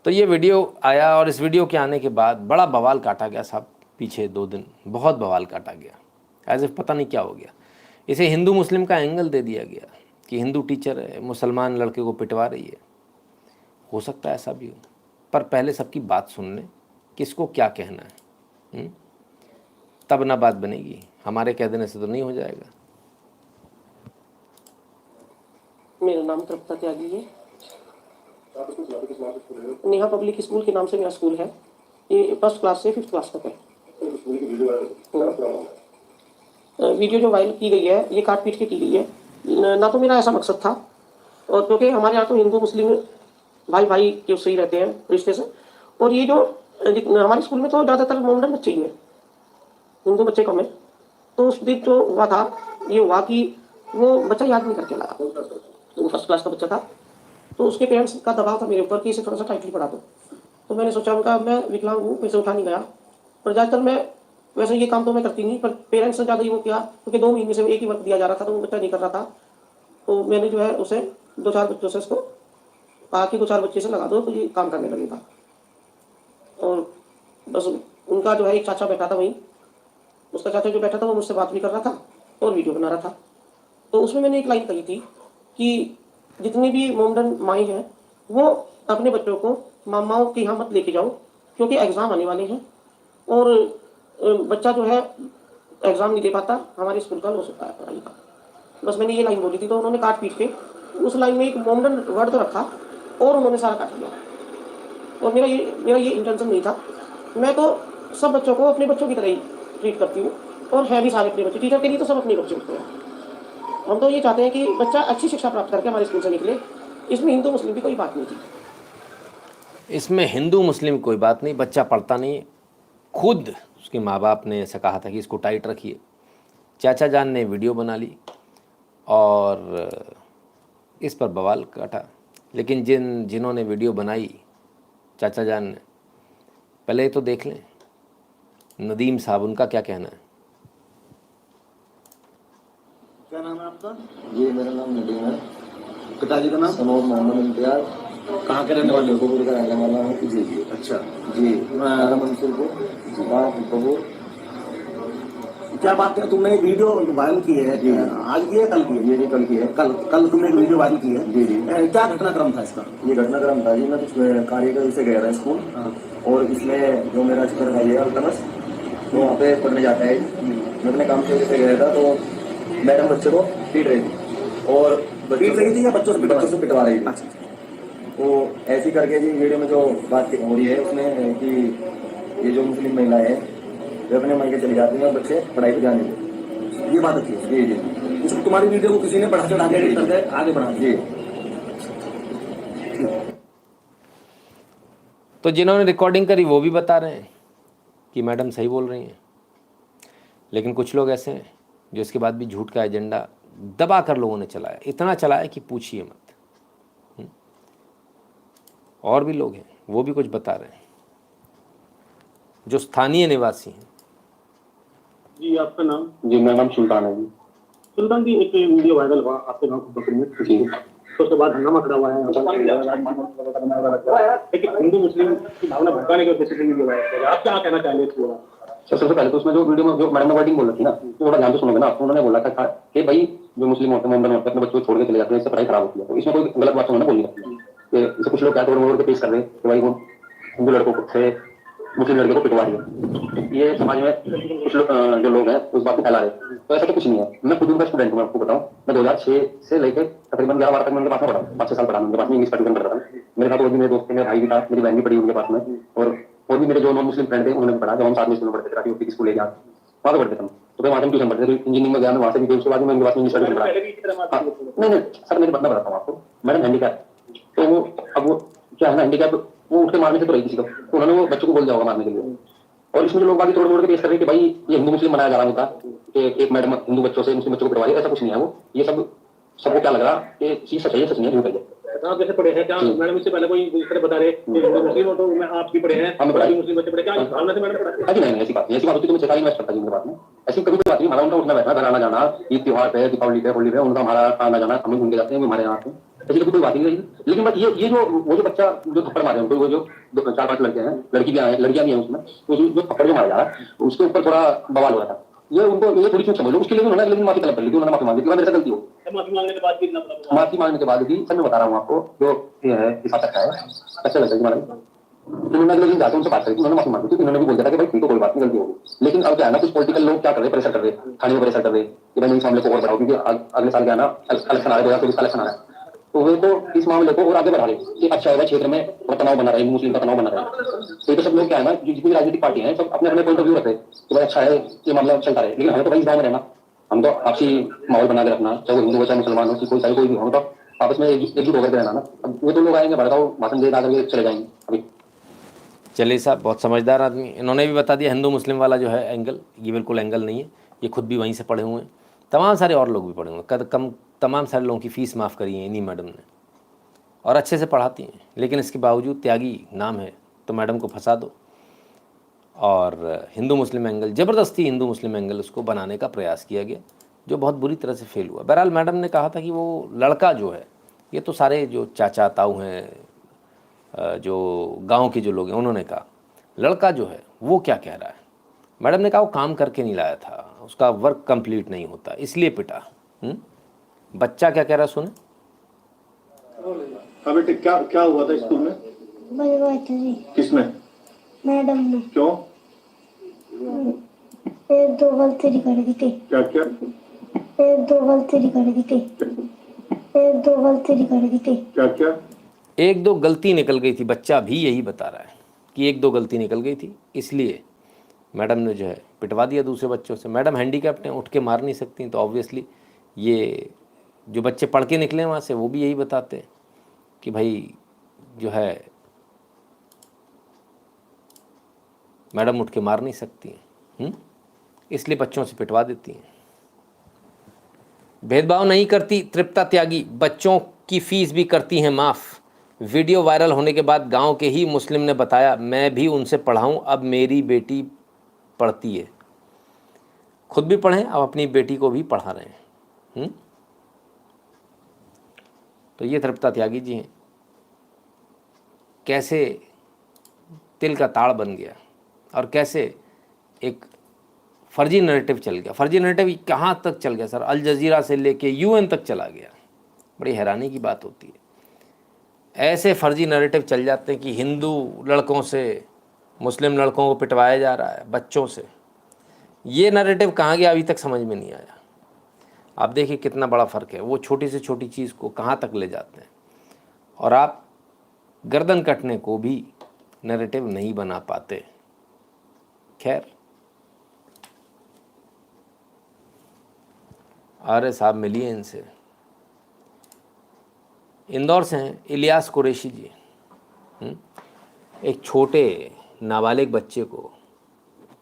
तो ये वीडियो आया और इस वीडियो के आने के बाद बड़ा बवाल काटा गया साहब। पीछे 2 दिन बहुत बवाल काटा गया, एज इफ पता नहीं क्या हो गया। इसे हिंदू मुस्लिम का एंगल दे दिया गया कि हिंदू टीचर है, मुसलमान लड़के को पिटवा रही है। हो सकता है ऐसा भी हो, पर पहले सबकी बात सुन लें, किसको क्या कहना है, तब ना बात बनेगी। हमारे कह देने से तो नहीं हो जाएगा। मेरा नाम तृप्ता त्यागी है। नेहा पब्लिक स्कूल के नाम से मेरा स्कूल है। ये 1st क्लास से 5th क्लास तक है। वीडियो जो वायरल की गई है ये काट पीट के की गई है। ना तो मेरा ऐसा मकसद था, और क्योंकि हमारे यहाँ तो हिंदू मुस्लिम भाई भाई के उससे ही रहते हैं रिश्ते से। और ये जो हमारे स्कूल में तो ज़्यादातर मोमडन बच्चे ही हैं, हिंदू बच्चे कम है। तो उस दिन जो हुआ था, ये हुआ कि वो बच्चा याद नहीं करके लगा, तो वो 1st क्लास का बच्चा था। तो उसके पेरेंट्स का दबाव था मेरे ऊपर कि इसे थोड़ा सा टाइटली पढ़ा दो। तो मैंने सोचा, उनका मैं विकलांग हूँ, पैसे उठा नहीं गया। पर ज़्यादातर मैं वैसे ये काम तो मैं करती नहीं, पर पेरेंट्स ने ज़्यादा ही वो किया, क्योंकि 2 महीने से एक ही वक्त दिया जा रहा था, तो वो बच्चा नहीं कर रहा था। तो मैंने जो है उसे 2-4 बच्चों से इसको कहा कि 2-4 बच्चे से लगा दो तो ये काम करने लगेगा। और बस उनका जो है एक चाचा बैठा था वहीं, उसका चाचा जो बैठा था वो मुझसे बात भी कर रहा था और वीडियो बना रहा था। तो उसमें मैंने एक लाइन कही थी कि जितनी भी मोमडन माएँ हैं वो अपने बच्चों को मामाओं के यहाँ मत लेके जाओ, क्योंकि एग्ज़ाम आने वाले हैं और बच्चा जो है एग्ज़ाम नहीं दे पाता, हमारे स्कूल का लॉस होता है पढ़ाई का। बस मैंने ये लाइन बोली थी, तो उन्होंने काट पीट के उस लाइन में एक मोमडन वर्ड तो रखा और उन्होंने सारा काट दिया। और मेरा ये इंटेंशन नहीं था। मैं तो सब बच्चों को अपने बच्चों की तरह ही ट्रीट करती हूँ, और है भी सारे अपने बच्चे। टीचर के लिए तो सब अपने बच्चे होते हैं। हम तो ये चाहते हैं कि बच्चा अच्छी शिक्षा प्राप्त करके हमारे स्कूल से निकले। इसमें हिंदू मुस्लिम की कोई बात नहीं थी। इसमें हिंदू मुस्लिम कोई बात नहीं, बच्चा पढ़ता नहीं। खुद उसके माँ बाप ने ऐसा कहा था कि इसको टाइट रखिए। चाचा जान ने वीडियो बना ली और इस पर बवाल काटा। लेकिन जिन्होंने वीडियो बनाई चाचा जान ने, पहले तो देख लें नदीम साहब, उनका क्या कहना है। क्या नाम है आपका? जी मेरा नाम नदीम है। पिताजी का नाम? सनोर मोहम्मद इम्तियाज। कहाँ के रहने वाले? गोपुर का रहने वाला हूँ। जी जी। अच्छा जी। मैं मंसूर को बबूर। क्या बात है, तुमने एक वीडियो वायरल की है, आज की है कल की है? ये कल की है। कल तुमने एक वीडियो वायरल की है। जी जी। क्या घटनाक्रम था इसका? ये घटनाक्रम था जी, मैं कुछ कार्यक्रम से गया था स्कूल, और इसमें जो मेरा चित्र भाई है अल्तमस, वो वहाँ पे पढ़ने जाता है। मैं अपने काम से गया था, तो मैडम बच्चे को पीट रही थी, और पीट रही थी या बच्चों से पिटवा रही थी। तो ऐसी करके जी वीडियो में जो बात हो रही है उसमें कि ये जो मुस्लिम महिलाएं हैं वे अपने मायके चली जाती हैं और बच्चे पढ़ाई पे ध्यान नहीं देते। ये बात अच्छी है। जी जी। इसको तुम्हारी वीडियो को किसी ने बढ़ा चढ़ा के आगे बढ़ा जी। तो जिन्होंने रिकॉर्डिंग करी वो भी बता रहे हैं कि मैडम सही बोल रही हैं, लेकिन कुछ लोग ऐसे हैं जो इसके बाद भी झूठ का एजेंडा दबा कर लोगों ने चलाया। इतना चलाया कि पूछिए मत। और भी लोग हैं, वो भी कुछ बता रहे हैं जो स्थानीय निवासी हैं। जी आपका नाम? जी मेरा नाम सुल्तान है जी। सुल्तान जी, एक वीडियो वायरल हुआ आपके नाम को जी, तो उसके बाद हंगामा खड़ा हुआ है। लेकिन हिंदू मुस्लिम की भावना भड़काने की कोशिश वीडियो वायरल है, आप क्या कहना चाहेंगे इसको? सबसे पहले तो उसमें जो वीडियो में जो मैडम ने वर्डिंग बोली थी ना, तो थोड़ा ध्यान से सुनोगे ना। उन्होंने बोला था कि भाई जो मुस्लिम होते हैं, मोमडन होते हैं, अपने बच्चों को छोड़ के चले जाते हैं, इससे पढ़ाई खराब होती है। तो इसमें कोई गलत बात उन्होंने बोली है। इसे कुछ लोग क्या तोड़ के पेश कर रहे हैं कि भाई वो हिंदू लड़कों को से मुस्लिम लड़के को पिटवा रही है। ये समाज में कुछ जो लोग हैं उस बात को फैला रहे हैं। तो ऐसा तो कुछ नहीं है। मैं खुद उनका स्टूडेंट हूँ, मैं आपको बताऊँ। मैं 2006 से लेकर तकरीबन 11-12 तक मैं उनके पास में पढ़ा, 5-6 साल पढ़ा। उनके पास में इंग्लिश का ट्यूशन पढ़ता था। मेरे साथ और भी मेरे दोस्त थे, मेरे भाई भी था, मेरी बहन भी पढ़ी उनके पास में, और भी मेरे जो नॉन मुस्लिम फ्रेंड थे उन्होंने भी पढ़ा। जब हम साथ में स्कूल में पढ़ते थे, राठी की स्कूल एरिया वहाँ पे पढ़ते थे हम। तो वहाँ से हम ट्यूशन पढ़ते थे। इंजीनियरिंग में गया मैं, वहाँ से भी उसके बाद में उनके पास में इंग्लिश का ट्यूशन पढ़ा। नहीं सर, मेरी बात मैं बताता हूँ आपको। मैडम हैंडीकैप, तो वो अब वो क्या है ना, हैंडीकैप वो उठ के मारने से तो रही किसी को, तो उन्होंने वो बच्चों को बोल दिया होगा मारने के लिए। और इसमें जो लोग बाकी तोड़ मोड़ के पेश कर रहे हैं कि भाई ये हिंदू मुस्लिम बनाया जा रहा होता कि एक मैडम हिंदू बच्चों से मुस्लिम बच्चों को पिटवाई, ऐसा कुछ नहीं है। वो ये सबको क्या लग रहा कि चीज सच है, सच नहीं है, झूठ है। आप जैसे पढ़े हैं, क्या मैडम इससे पहले कोई दूसरे बता रहे हिंदू मुस्लिम हो, तो मैं आप भी पढ़े हैं, हम पढ़ाई मुस्लिम बच्चे पढ़े, क्या भावना से मैडम पढ़ाते हैं? नहीं, ऐसी बात होती तो मैं सरकारी इन्वेस्ट करता जी उनके बात में। ऐसी कभी कोई बात नहीं। हमारा उनका उठना बैठना, घर आना जाना, ईद त्योहार पे, दीपावली पे, होली पे, उनका हमारा आना जाना, हम उनके जाते हैं, हमारे यहाँ पे, ऐसी कभी कोई बात नहीं रही। लेकिन बस ये जो वो जो बच्चा जो थप्पड़ मारे उनको, वो जो 4-5 लड़के हैं, लड़कियां भी हैं उसमें, तो जो थप्पड़ जो मारा जा रहा है उसके ऊपर थोड़ा बवाल हो रहा था। ये उनको ये थोड़ी चूक समझ लो। उसके लिए उन्होंने अगले दिन माफी तलब कर ली थी। उन्होंने माफी मांगी थी, मेरे से गलती हो। माफी मांगने के बाद भी माफी मांगने के बाद भी सर मैं बता रहा हूँ आपको, जो ये है इस अच्छा है, अच्छा लगता है मैडम। उन्होंने अगले दिन जाकर उनसे बात करी, उन्होंने माफी मांगी थी। उन्होंने भी बोल दिया था कि भाई ठीक है, कोई बात नहीं, गलती होगी। लेकिन अब क्या है ना, कुछ पॉलिटिकल लोग क्या कर रहे हैं, प्रेशर कर रहे हैं, थाने में प्रेशर कर रहे हैं कि भाई इस मामले को और बढ़ाओ, क्योंकि अगले साल क्या है ना, इलेक्शन आ रहा है, 2024 का इलेक्शन आ रहा है। तो वे तो इस मामले को और आगे बढ़ा रहे कि अच्छा होगा क्षेत्र में तनाव बना रहे, मुस्लिम का तनाव बना रहे। तो सब लोग क्या है ना, जितनी राजनीतिक पार्टी है सब अपने अपने पॉइंट ऑफ व्यू रखते हैं कि भाई अच्छा है ये मामला चलता रहे। लेकिन हमें तो भाई इस गाँव में रहना, हम तो आपसी माहौल बना के रखना, चाहे वो हिंदू हो चाहे मुसलमान हो, कोई चाहे कोई भी हो, तो आपस में एकजुट होकर रहना ना। अब ये तो लोग आएंगे, भड़काओ भाषण दे करके चले जाएंगे। अभी चलिए साहब, बहुत समझदार आदमी, इन्होंने भी बता दिया हिंदू मुस्लिम वाला जो है एंगल, ये बिल्कुल एंगल नहीं है। ये खुद भी वहीं से पढ़े हुए हैं, तमाम सारे और लोग भी पढ़े हुए हैं। तमाम सारे लोगों की फ़ीस माफ़ करी है इन्हीं मैडम ने, और अच्छे से पढ़ाती हैं। लेकिन इसके बावजूद त्यागी नाम है तो मैडम को फंसा दो, और हिंदू मुस्लिम एंगल, ज़बरदस्ती हिंदू मुस्लिम एंगल उसको बनाने का प्रयास किया गया, जो बहुत बुरी तरह से फेल हुआ। बहरहाल मैडम ने कहा था कि वो लड़का जो है, ये तो सारे जो चाचा ताऊ हैं, जो गांव के जो लोग हैं, उन्होंने कहा लड़का जो है वो क्या कह रहा है। मैडम ने कहा वो काम करके नहीं लाया था, उसका वर्क कंप्लीट नहीं होता इसलिए पिटा। बच्चा क्या कह रहा है सुने। हाँ बेटे, क्या हुआ था स्कूल में? बलवाती किसमें? मैडम ने क्यों? एक दो गलती कर दी थी। क्या क्या? एक दो गलती कर दी थी। एक दो गलती कर दी थी। क्या क्या? एक दो गलती निकल गई थी, बच्चा भी यही बता रहा है कि एक दो गलती निकल गई थी, इसलिए मैडम ने जो है पिटवा दिया दूसरे बच्चों से। मैडम हैंडीकैप्ड हैं, उठ के मार नहीं सकती, तो ऑब्वियसली ये जो बच्चे पढ़ के निकले वहाँ से वो भी यही बताते हैं कि भाई जो है मैडम उठ के मार नहीं सकती हैं, इसलिए बच्चों से पिटवा देती हैं। भेदभाव नहीं करती तृप्ता त्यागी, बच्चों की फीस भी करती हैं माफ़। वीडियो वायरल होने के बाद गांव के ही मुस्लिम ने बताया, मैं भी उनसे पढ़ाऊं, अब मेरी बेटी पढ़ती है। खुद भी पढ़ें, अब अपनी बेटी को भी पढ़ा रहे हैं। तो ये तृप्ता त्यागी जी हैं। कैसे तिल का ताड़ बन गया और कैसे एक फर्जी नैरेटिव चल गया। फर्जी नैरेटिव कहाँ तक चल गया सर? अल जजीरा से लेके यूएन तक चला गया। बड़ी हैरानी की बात होती है, ऐसे फर्जी नैरेटिव चल जाते हैं कि हिंदू लड़कों से मुस्लिम लड़कों को पिटवाया जा रहा है बच्चों से। ये नैरेटिव कहाँ गया अभी तक समझ में नहीं आया। आप देखिए कितना बड़ा फ़र्क है, वो छोटी से छोटी चीज़ को कहाँ तक ले जाते हैं, और आप गर्दन कटने को भी नैरेटिव नहीं बना पाते। खैर, अरे साहब मिलिए इनसे। इंदौर से हैं इलियास कुरैशी जी। एक छोटे नाबालिग बच्चे को,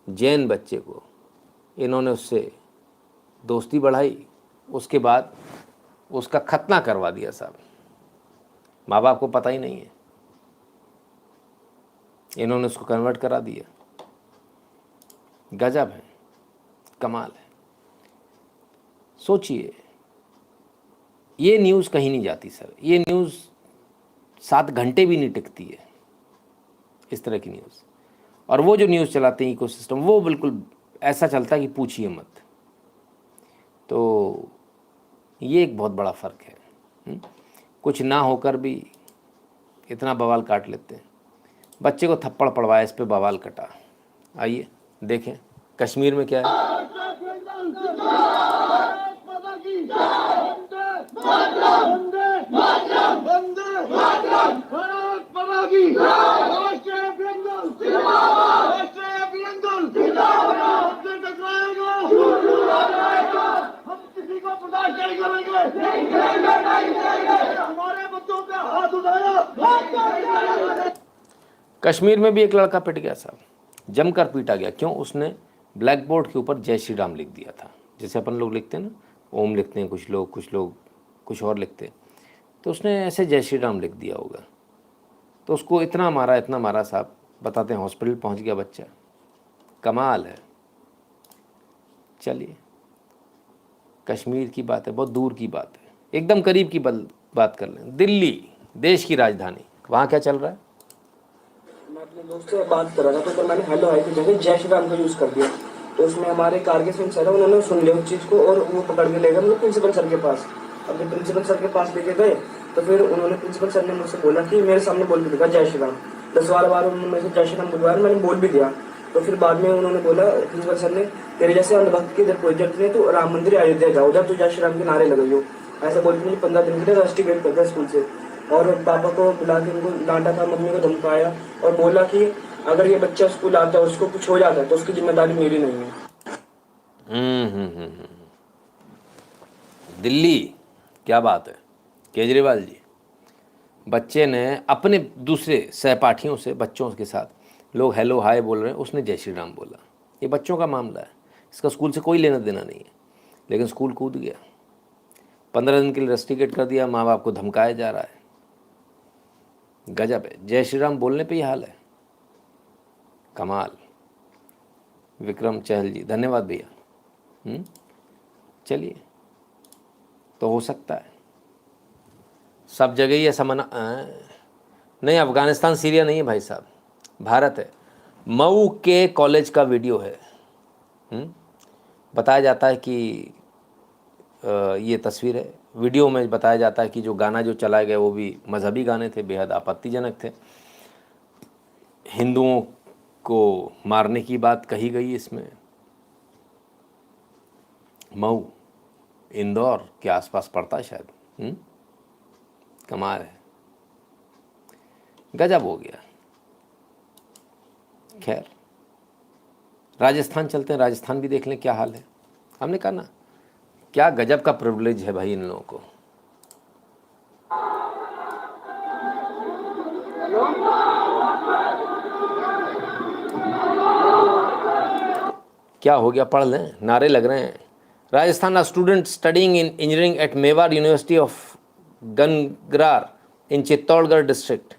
जैन बच्चे को, इन्होंने उससे दोस्ती बढ़ाई, उसके बाद उसका खतना करवा दिया साहब। माँ बाप को पता ही नहीं है, इन्होंने उसको कन्वर्ट करा दिया। गजब है, कमाल है। सोचिए, ये न्यूज़ कहीं नहीं जाती सर, ये न्यूज़ 7 घंटे भी नहीं टिकती है, इस तरह की न्यूज़। और वो जो न्यूज़ चलाते हैं इकोसिस्टम, वो बिल्कुल ऐसा चलता है कि पूछिए मत। तो ये एक बहुत बड़ा फ़र्क है। कुछ ना होकर भी इतना बवाल काट लेते हैं। बच्चे को थप्पड़ पड़वाया, इस पे बवाल कटा। आइए देखें कश्मीर में क्या है। कश्मीर में भी एक लड़का पिट गया साहब, जमकर पीटा गया। क्यों? उसने ब्लैक बोर्ड के ऊपर जय श्री राम लिख दिया था, जैसे अपन लोग लिखते हैं ना, ओम लिखते हैं कुछ लोग कुछ और लिखते हैं, तो उसने ऐसे जय श्री राम लिख दिया होगा। तो उसको इतना मारा साहब, बताते हैं हॉस्पिटल पहुंच गया बच्चा। कमाल है। चलिए, कश्मीर की बात है, बहुत दूर की बात है, एकदम करीब की बात कर लें। दिल्ली, देश की राजधानी, वहाँ क्या चल रहा है? मैं अपने दोस्त से बात कर रहा था, तो मैंने हेलो हाई की जगह जय श्री राम का यूज़ कर दिया। तो उसमें हमारे कारगिल सिंह सर है, उन्होंने सुन लिया उस चीज़ को और वो पकड़ के ले गए मतलब प्रिंसिपल सर के पास। अब जब प्रिंसिपल सर के पास लेके गए तो फिर उन्होंने, प्रिंसिपल सर ने मुझसे बोला कि मेरे सामने बोल के दिखा जय श्री राम। 10-12 बार उन्होंने मेरे से जय श्री राम बुलवाया, मैंने बोल भी दिया। तो फिर बाद में उन्होंने बोला, प्रिंसिपल सर ने, तेरे जैसे अंधभक्त की इधर कोई जरूरत नहीं, तो राम मंदिर अयोध्या जाओ, उधर तो जय श्री राम के नारे लगाई हो। ऐसा बोल के मुझे 15 दिन के लिए रस्टिकेट कर दिया स्कूल से। और पापा को बुला के उनको डांटा था, मम्मी को धमकाया और बोला कि अगर ये बच्चा स्कूल आता है और उसको कुछ हो जाता है तो उसकी जिम्मेदारी मेरी नहीं है। दिल्ली, क्या बात है केजरीवाल जी। बच्चे ने अपने दूसरे सहपाठियों से, बच्चों के साथ लोग हेलो हाय बोल रहे हैं, उसने जय श्री राम बोला। ये बच्चों का मामला है, इसका स्कूल से कोई लेना देना नहीं है, लेकिन स्कूल कूद गया। 15 दिन के लिए रस्टिकेट कर दिया, माँ बाप को धमकाया जा रहा है। गजब है, जय श्री राम बोलने पे ही हाल है। कमाल। विक्रम चहल जी, धन्यवाद भैया। चलिए, तो हो सकता है सब जगह ही ऐसा मना नहीं। अफ़गानिस्तान सीरिया नहीं है भाई साहब, भारत है। मऊ के कॉलेज का वीडियो है। बताया जाता है कि ये तस्वीर है। वीडियो में बताया जाता है कि जो गाना जो चलाए गए वो भी मजहबी गाने थे, बेहद आपत्तिजनक थे। हिंदुओं को मारने की बात कही गई इसमें। मऊ इंदौर के आसपास पड़ता है शायद। कमाल है, गजब हो गया। खैर राजस्थान चलते हैं, राजस्थान भी देख लें क्या हाल है। हमने कहा ना क्या गजब का प्रिविलेज है भाई इन लोगों को। क्या हो गया, पढ़ लें, नारे लग रहे हैं। Rajasthan, a student studying in engineering at Mewar University of Gangrar in Chittorgarh district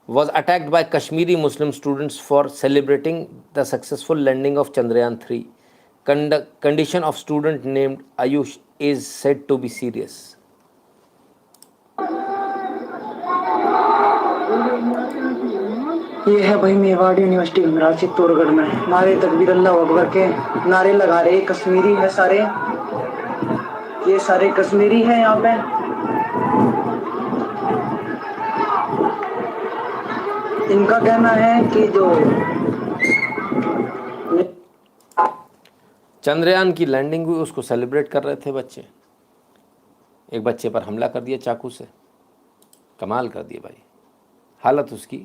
was attacked by Kashmiri Muslim students for celebrating the successful landing of Chandrayaan 3. Condition of student named Ayush is said to be serious. ये है भाई Mewar university Gangrar Chittorgarh में। नारे तकबीर अल्लाह अकबर के नारे लगा रहे। कश्मीरी है सारे, ये सारे कश्मीरी हैं यहाँ पे। इनका कहना है कि जो चंद्रयान की लैंडिंग हुई उसको सेलिब्रेट कर रहे थे बच्चे। एक बच्चे पर हमला कर दिया चाकू से, कमाल कर दिया भाई। हालत उसकी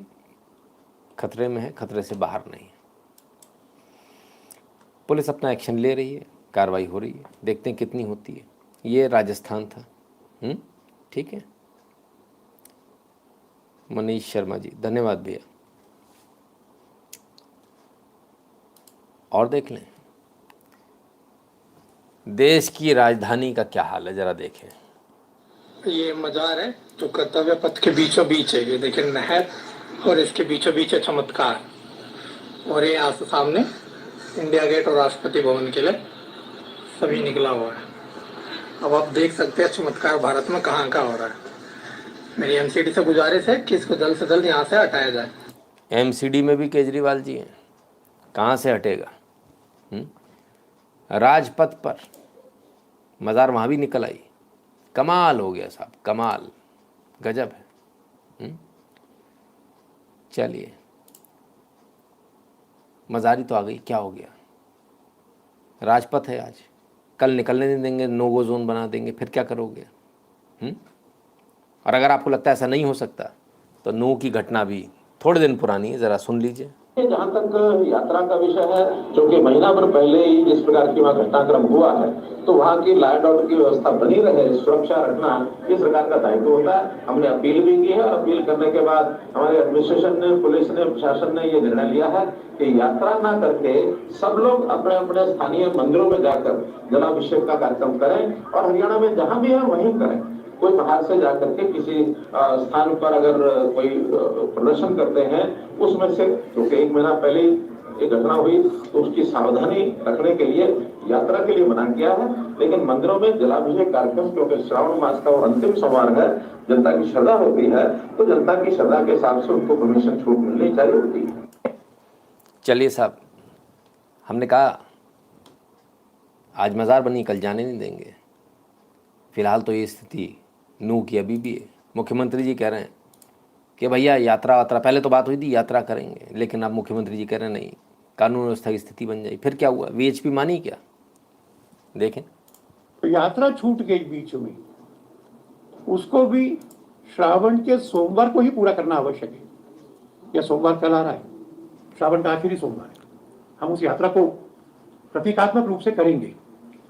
खतरे में है, खतरे से बाहर नहीं है। पुलिस अपना एक्शन ले रही है, कार्रवाई हो रही है, देखते हैं कितनी होती है। ये राजस्थान था। ठीक है, मनीष शर्मा जी धन्यवाद भैया। और देख लें देश की राजधानी का क्या हाल है, जरा देखें। ये मजार है जो कर्तव्य पथ के बीचों बीच है। ये देखिए नहर और इसके बीचों बीच है चमत्कार। और ये आज सामने इंडिया गेट और राष्ट्रपति भवन के लिए सभी निकला हुआ है। अब आप देख सकते हैं चमत्कार भारत में कहाँ कहाँ हो रहा है। मेरी एमसीडी से गुजारिश है कि इसको जल्द से जल्द यहाँ से हटाया जाए। एमसीडी में भी केजरीवाल जी हैं, कहाँ से हटेगा। राजपथ पर मज़ार वहाँ भी निकल आई। कमाल हो गया साहब, कमाल, गजब है। चलिए मज़ारी तो आ गई, क्या हो गया। राजपथ है आज, कल निकलने नहीं देंगे, नो गो जोन बना देंगे, फिर क्या करोगे। और अगर आपको लगता है ऐसा नहीं हो सकता तो नू की घटना भी थोड़े दिन पुरानी है, ज़रा सुन लीजिए। जहाँ तक यात्रा का विषय है, क्योंकि महीना भर पहले ही इस प्रकार की वहाँ घटनाक्रम हुआ है, तो वहाँ की लॉ एंड ऑर्डर की व्यवस्था बनी रहे, सुरक्षा रखना ये सरकार का दायित्व होता है। हमने अपील भी की है और अपील करने के बाद हमारे एडमिनिस्ट्रेशन ने, पुलिस ने, प्रशासन ने ये निर्णय लिया है कि यात्रा ना करके सब लोग अपने अपने स्थानीय मंदिरों में जाकर जलाभिषेक का कार्यक्रम करें और हरियाणा में जहाँ भी है वहीं करें। कोई बाहर से जाकर के किसी स्थान पर अगर कोई प्रदर्शन करते हैं, उसमें से क्योंकि एक महीना पहले एक घटना हुई तो उसकी सावधानी रखने के लिए यात्रा के लिए मना किया है। लेकिन मंदिरों में जलाभिषेक कार्यक्रम, क्योंकि श्रावण मास का वो अंतिम सोमवार है, जनता की श्रद्धा होती है, तो जनता की श्रद्धा के हिसाब से उनको परमिशन छूट मिलनी चाहिए होती है। चलिए साहब, हमने कहा आज मज़ार बनी, कल जाने नहीं देंगे। फिलहाल तो ये स्थिति नू की अभी भी है। मुख्यमंत्री जी कह रहे हैं कि भैया यात्रा वात्रा, पहले तो बात हुई थी यात्रा करेंगे, लेकिन अब मुख्यमंत्री जी कह रहे हैं नहीं, कानून व्यवस्था की स्थिति बन जाए। फिर क्या हुआ, वीएचपी मानी क्या, देखें। तो यात्रा छूट गई बीच में, उसको भी श्रावण के सोमवार को ही पूरा करना आवश्यक है। या सोमवार कल आ रहा है, श्रावण का आखिरी सोमवार है, हम उस यात्रा को प्रतीकात्मक रूप से करेंगे।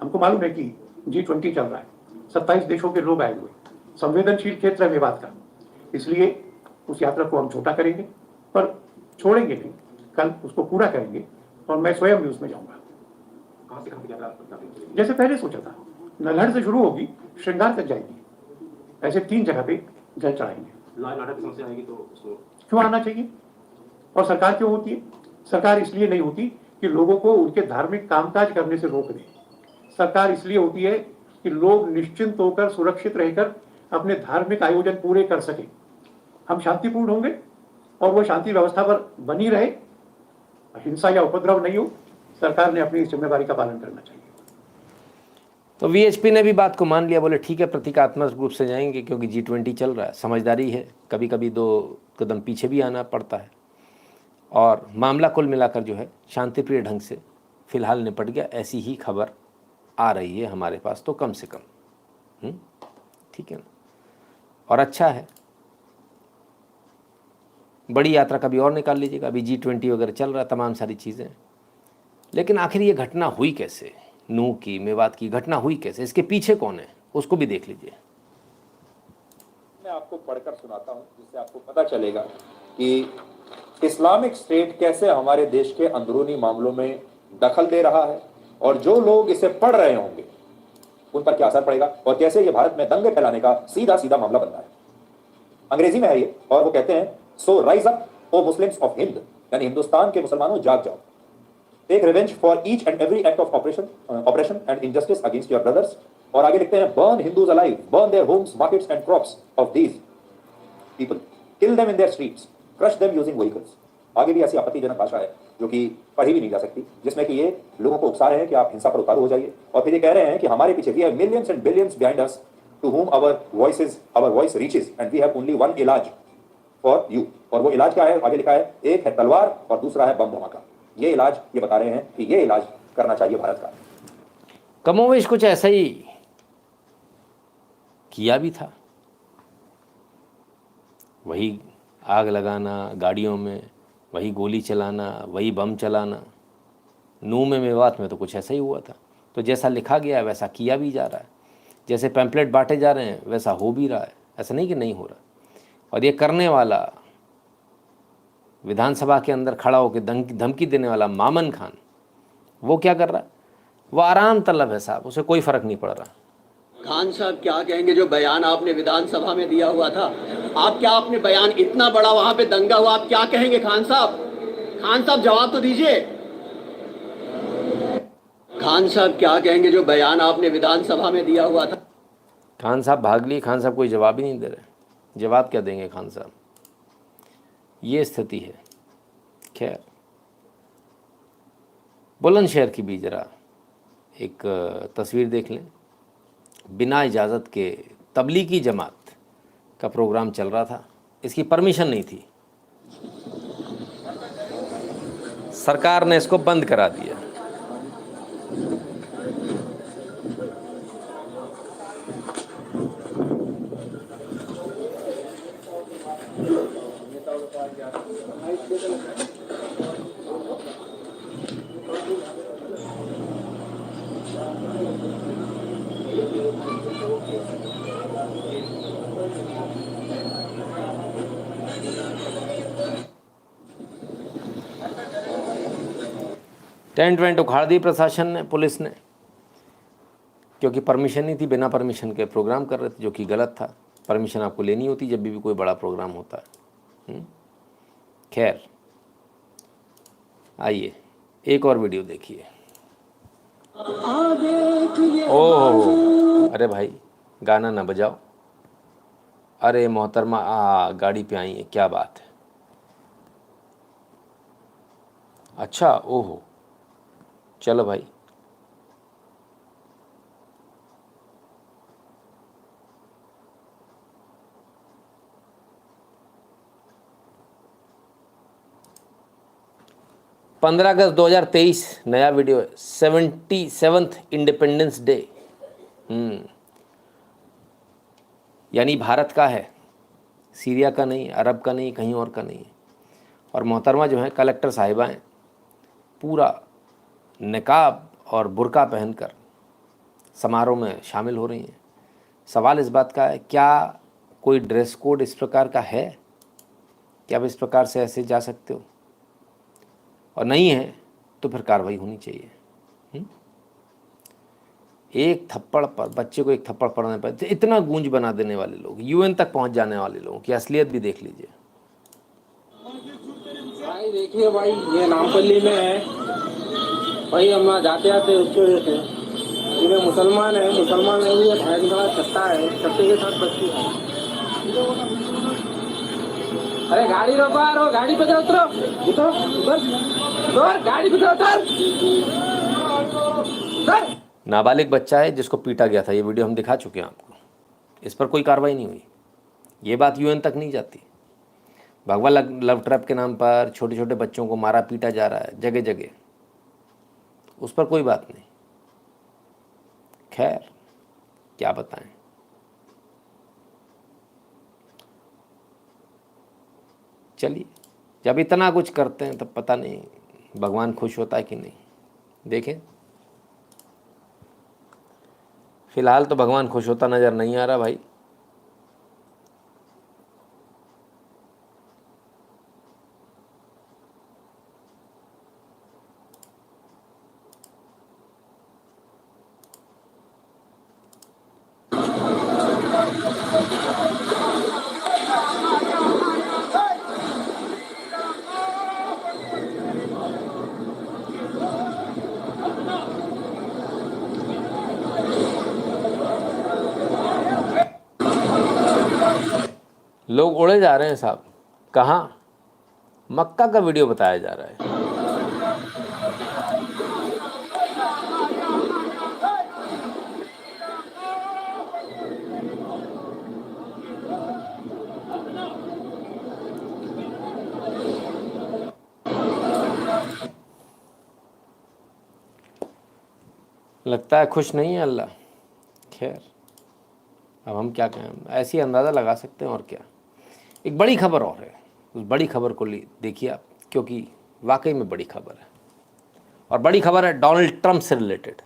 हमको मालूम है कि G20 चल रहा है, 27 देशों के लोग आए हुए, संवेदनशील क्षेत्र है मेवात का, इसलिए उस यात्रा को हम छोटा करेंगे, पर छोड़ेंगे नहीं, कल उसको पूरा करेंगे। और मैं स्वयं भी उसमें जाऊंगा। जैसे पहले सोचा था, नल्हड़ से शुरू होगी, श्रृंगार तक जाएगी, ऐसे 3 जगह पे जल चढ़ाएंगे। क्यों आना चाहिए? और सरकार क्यों होती है? सरकार इसलिए नहीं होती कि लोगों को उनके धार्मिक कामकाज करने से रोक दे। सरकार इसलिए होती है कि लोग निश्चिंत होकर, सुरक्षित रहकर अपने धार्मिक आयोजन पूरे कर सके। हम शांतिपूर्ण होंगे और वो शांति व्यवस्था पर बनी रहे, हिंसा या उपद्रव नहीं हो। सरकार ने अपनी इस जिम्मेदारी का पालन करना चाहिए। तो वीएचपी ने भी बात को मान लिया, बोले ठीक है प्रतीकात्मक रूप से जाएंगे, क्योंकि G20 चल रहा है, समझदारी है, कभी कभी 2 कदम पीछे भी आना पड़ता है। और मामला कुल मिलाकर जो है शांतिप्रिय ढंग से फ़िलहाल निपट गया, ऐसी ही खबर आ रही है हमारे पास, तो कम से कम ठीक है ना। और अच्छा है, बड़ी यात्रा कभी और निकाल लीजिएगा, अभी G20 वगैरह चल रहा है, तमाम सारी चीज़ें, लेकिन आखिर ये घटना हुई कैसे, नूह की, मेवात की घटना हुई कैसे, इसके पीछे कौन है, उसको भी देख लीजिए। मैं आपको पढ़कर सुनाता हूं जिससे आपको पता चलेगा कि इस्लामिक स्टेट कैसे हमारे देश के अंदरूनी मामलों में दखल दे रहा है और जो लोग इसे पढ़ रहे होंगे उन पर क्या असर पड़ेगा और कैसे ये भारत में दंगे फैलाने का सीधा सीधा मामला बनता है। अंग्रेजी में है ये, और वो कहते हैं, so rise up O Muslims of Hind, यानी हिंदुस्तान के मुसलमानों जाग जाओ, take revenge for each and every act of operation and injustice against your brothers. और आगे लिखते हैं, burn Hindus alive, burn their homes, markets and crops of these people, kill them in their streets, crush them using vehicles. आगे भी ऐसी आपत्तिजनक भाषा है जो कि पढ़ी भी नहीं जा सकती, जिसमें कि ये लोगों को उकसा रहे हैं कि आप हिंसा पर उतारू हो जाइए, और फिर ये कह रहे हैं कि हमारे पीछे we have millions and billions behind us to whom our voice reaches and we have only one इलाज फॉर यू। और वो इलाज क्या है, आगे लिखा है, एक है तलवार और दूसरा है बम धमाका। ये इलाज, ये बता रहे हैं कि ये इलाज करना चाहिए भारत का। कमोवेश कुछ ऐसा ही किया भी था, वही आग लगाना गाड़ियों में, वही गोली चलाना, वही बम चलाना। नूह में, मेवात में तो कुछ ऐसा ही हुआ था। तो जैसा लिखा गया है वैसा किया भी जा रहा है, जैसे पैम्पलेट बांटे जा रहे हैं वैसा हो भी रहा है, ऐसा नहीं कि नहीं हो रहा। और ये करने वाला, विधानसभा के अंदर खड़ा होकर धमकी देने वाला मामन खान, वो क्या कर रहा है, वो आराम तलब है साहब, उसे कोई फ़र्क नहीं पड़ रहा। खान साहब क्या कहेंगे जो बयान आपने विधानसभा में दिया हुआ था, आप क्या, आपने बयान इतना बड़ा, वहां पे दंगा हुआ, आप क्या कहेंगे खान साहब? खान साहब जवाब तो दीजिए। खान साहब क्या कहेंगे जो बयान आपने विधानसभा में दिया हुआ था? खान साहब भाग लिए, खान साहब कोई जवाब ही नहीं दे रहे, जवाब क्या देंगे खान साहब, ये स्थिति है। खैर, बुलंदशहर की भी जरा एक तस्वीर देख लें। बिना इजाज़त के तबलीगी जमात का प्रोग्राम चल रहा था, इसकी परमिशन नहीं थी, सरकार ने इसको बंद करा दिया। टेंट वेंट उखाड़ दी प्रशासन ने, पुलिस ने, क्योंकि परमिशन नहीं थी, बिना परमिशन के प्रोग्राम कर रहे थे, जो कि गलत था। परमिशन आपको लेनी होती जब भी कोई बड़ा प्रोग्राम होता है। खैर, आइए एक और वीडियो देखिए। ओह, अरे भाई गाना ना बजाओ, अरे मोहतरमा गाड़ी पे आई है, क्या बात है। अच्छा, ओहो, चलो भाई। पंद्रह अगस्त 2023 नया वीडियो है, 77th इंडिपेंडेंस डे, यानी भारत का है, सीरिया का नहीं, अरब का नहीं, कहीं और का नहीं है। और मोहतरमा जो है कलेक्टर साहिबा हैं, पूरा निकाब और बुर्का पहनकर समारोह में शामिल हो रही हैं। सवाल इस बात का है, क्या कोई ड्रेस कोड इस प्रकार का है? क्या आप इस प्रकार से ऐसे जा सकते हो? और नहीं है तो फिर कार्रवाई होनी चाहिए। एक थप्पड़ पर, बच्चे को एक थप्पड़ पड़ने पर इतना गूंज बना देने वाले लोग, यूएन तक पहुंच जाने वाले लोगों की असलियत भी देख लीजिए। भाई देखिए भाई, ये नामपल्ली में है भाई, हम जाते आते उसके वजह से, ये मुसलमान है, मुसलमान है, ये भाई बड़ा छत्ता है, छत्ते के साथ बच्ची है। अरे गाड़ी रोको यार, गाड़ी पे उतरो, उतरो, उतर, गाड़ी पे उतर। नाबालिग बच्चा है जिसको पीटा गया था, ये वीडियो हम दिखा चुके हैं आपको। इस पर कोई कार्रवाई नहीं हुई, ये बात यूएन तक नहीं जाती। भगवा लव ट्रैप के नाम पर छोटे छोटे बच्चों को मारा पीटा जा रहा है जगह जगह, उस पर कोई बात नहीं। खैर क्या बताएं। चलिए, जब इतना कुछ करते हैं तब पता नहीं भगवान खुश होता है कि नहीं। देखें, फिलहाल तो भगवान खुश होता नजर नहीं आ रहा भाई। लोग उड़े जा रहे हैं साहब। कहाँ? मक्का का वीडियो बताया जा रहा है। लगता है खुश नहीं है अल्लाह। खैर अब हम क्या कहें, ऐसी अंदाज़ा लगा सकते हैं और क्या। एक बड़ी खबर और है, उस बड़ी खबर को देखिए आप, क्योंकि वाकई में बड़ी खबर है। और बड़ी खबर है डोनाल्ड ट्रंप से रिलेटेड।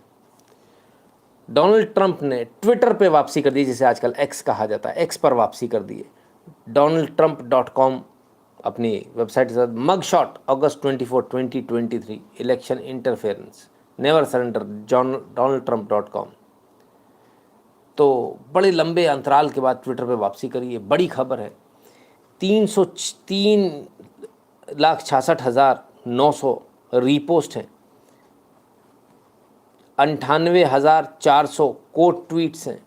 डोनाल्ड ट्रंप ने ट्विटर पे वापसी कर दी, जिसे आजकल एक्स कहा जाता है, एक्स पर वापसी कर दी है। donaldtrump.com अपनी वेबसाइट के साथ मग शॉट अगस्त 24, 2023 election interference never surrender donaldtrump.com। तो बड़े लंबे अंतराल के बाद ट्विटर पे वापसी करी है। बड़ी खबर है। 3,66,900 रीपोस्ट हैं, 98,400 कोट ट्वीट्स हैं,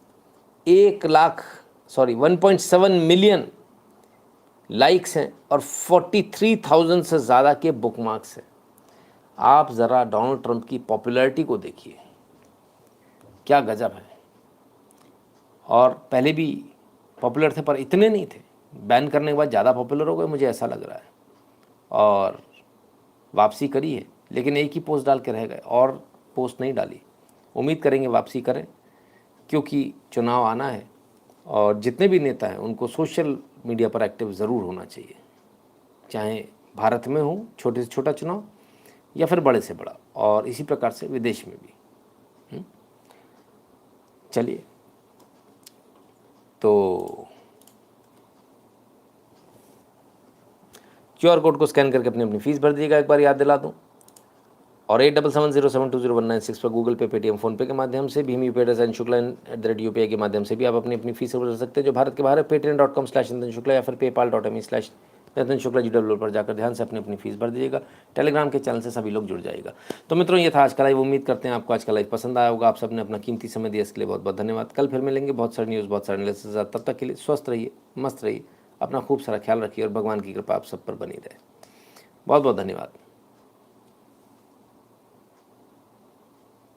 1.7 मिलियन लाइक्स हैं और 43,000 से ज़्यादा के बुकमार्क्स हैं। आप ज़रा डोनाल्ड ट्रंप की पॉपुलैरिटी को देखिए, क्या गजब है। और पहले भी पॉपुलर थे पर इतने नहीं थे। बैन करने के बाद ज़्यादा पॉपुलर हो गए, मुझे ऐसा लग रहा है। और वापसी करी है, लेकिन एक ही पोस्ट डाल के रह गए और पोस्ट नहीं डाली। उम्मीद करेंगे वापसी करें, क्योंकि चुनाव आना है और जितने भी नेता हैं उनको सोशल मीडिया पर एक्टिव ज़रूर होना चाहिए, चाहे भारत में हो छोटे से छोटा चुनाव या फिर बड़े से बड़ा, और इसी प्रकार से विदेश में भी। चलिए, तो QR कोड को स्कैन करके अपनी फीस भर दीजिएगा। एक बार याद दिला दूं, और 8770720196 पर गूगल पे, पेटीएम, फ़ोनपे के माध्यम से, भीम UPI @UPI के माध्यम से भी आप अपनी फीस भर सकते हैं। जो भारत के बाहर है, patreon.com/नितिन शुक्ला या फिर paypal.me/नितिन शुक्ला GW पर जाकर ध्यान से अपनी फीस भर दीजिएगा। टेलीग्राम के चैनल से सभी लोग जुड़ जाएगा। तो मित्रों, ये था आज का लाइव। उम्मीद करते हैं आपको आज का लाइव पसंद आया होगा। आप सबने अपना कीमती समय दिया, इसके लिए बहुत बहुत धन्यवाद। कल फिर मिलेंगे बहुत सारी न्यूज़, बहुत सारे एनालिसिस के साथ। तब तक के लिए स्वस्थ रहिए, मस्त रहिए, अपना खूब सारा ख्याल रखिए और भगवान की कृपा आप सब पर बनी रहे। बहुत बहुत धन्यवाद।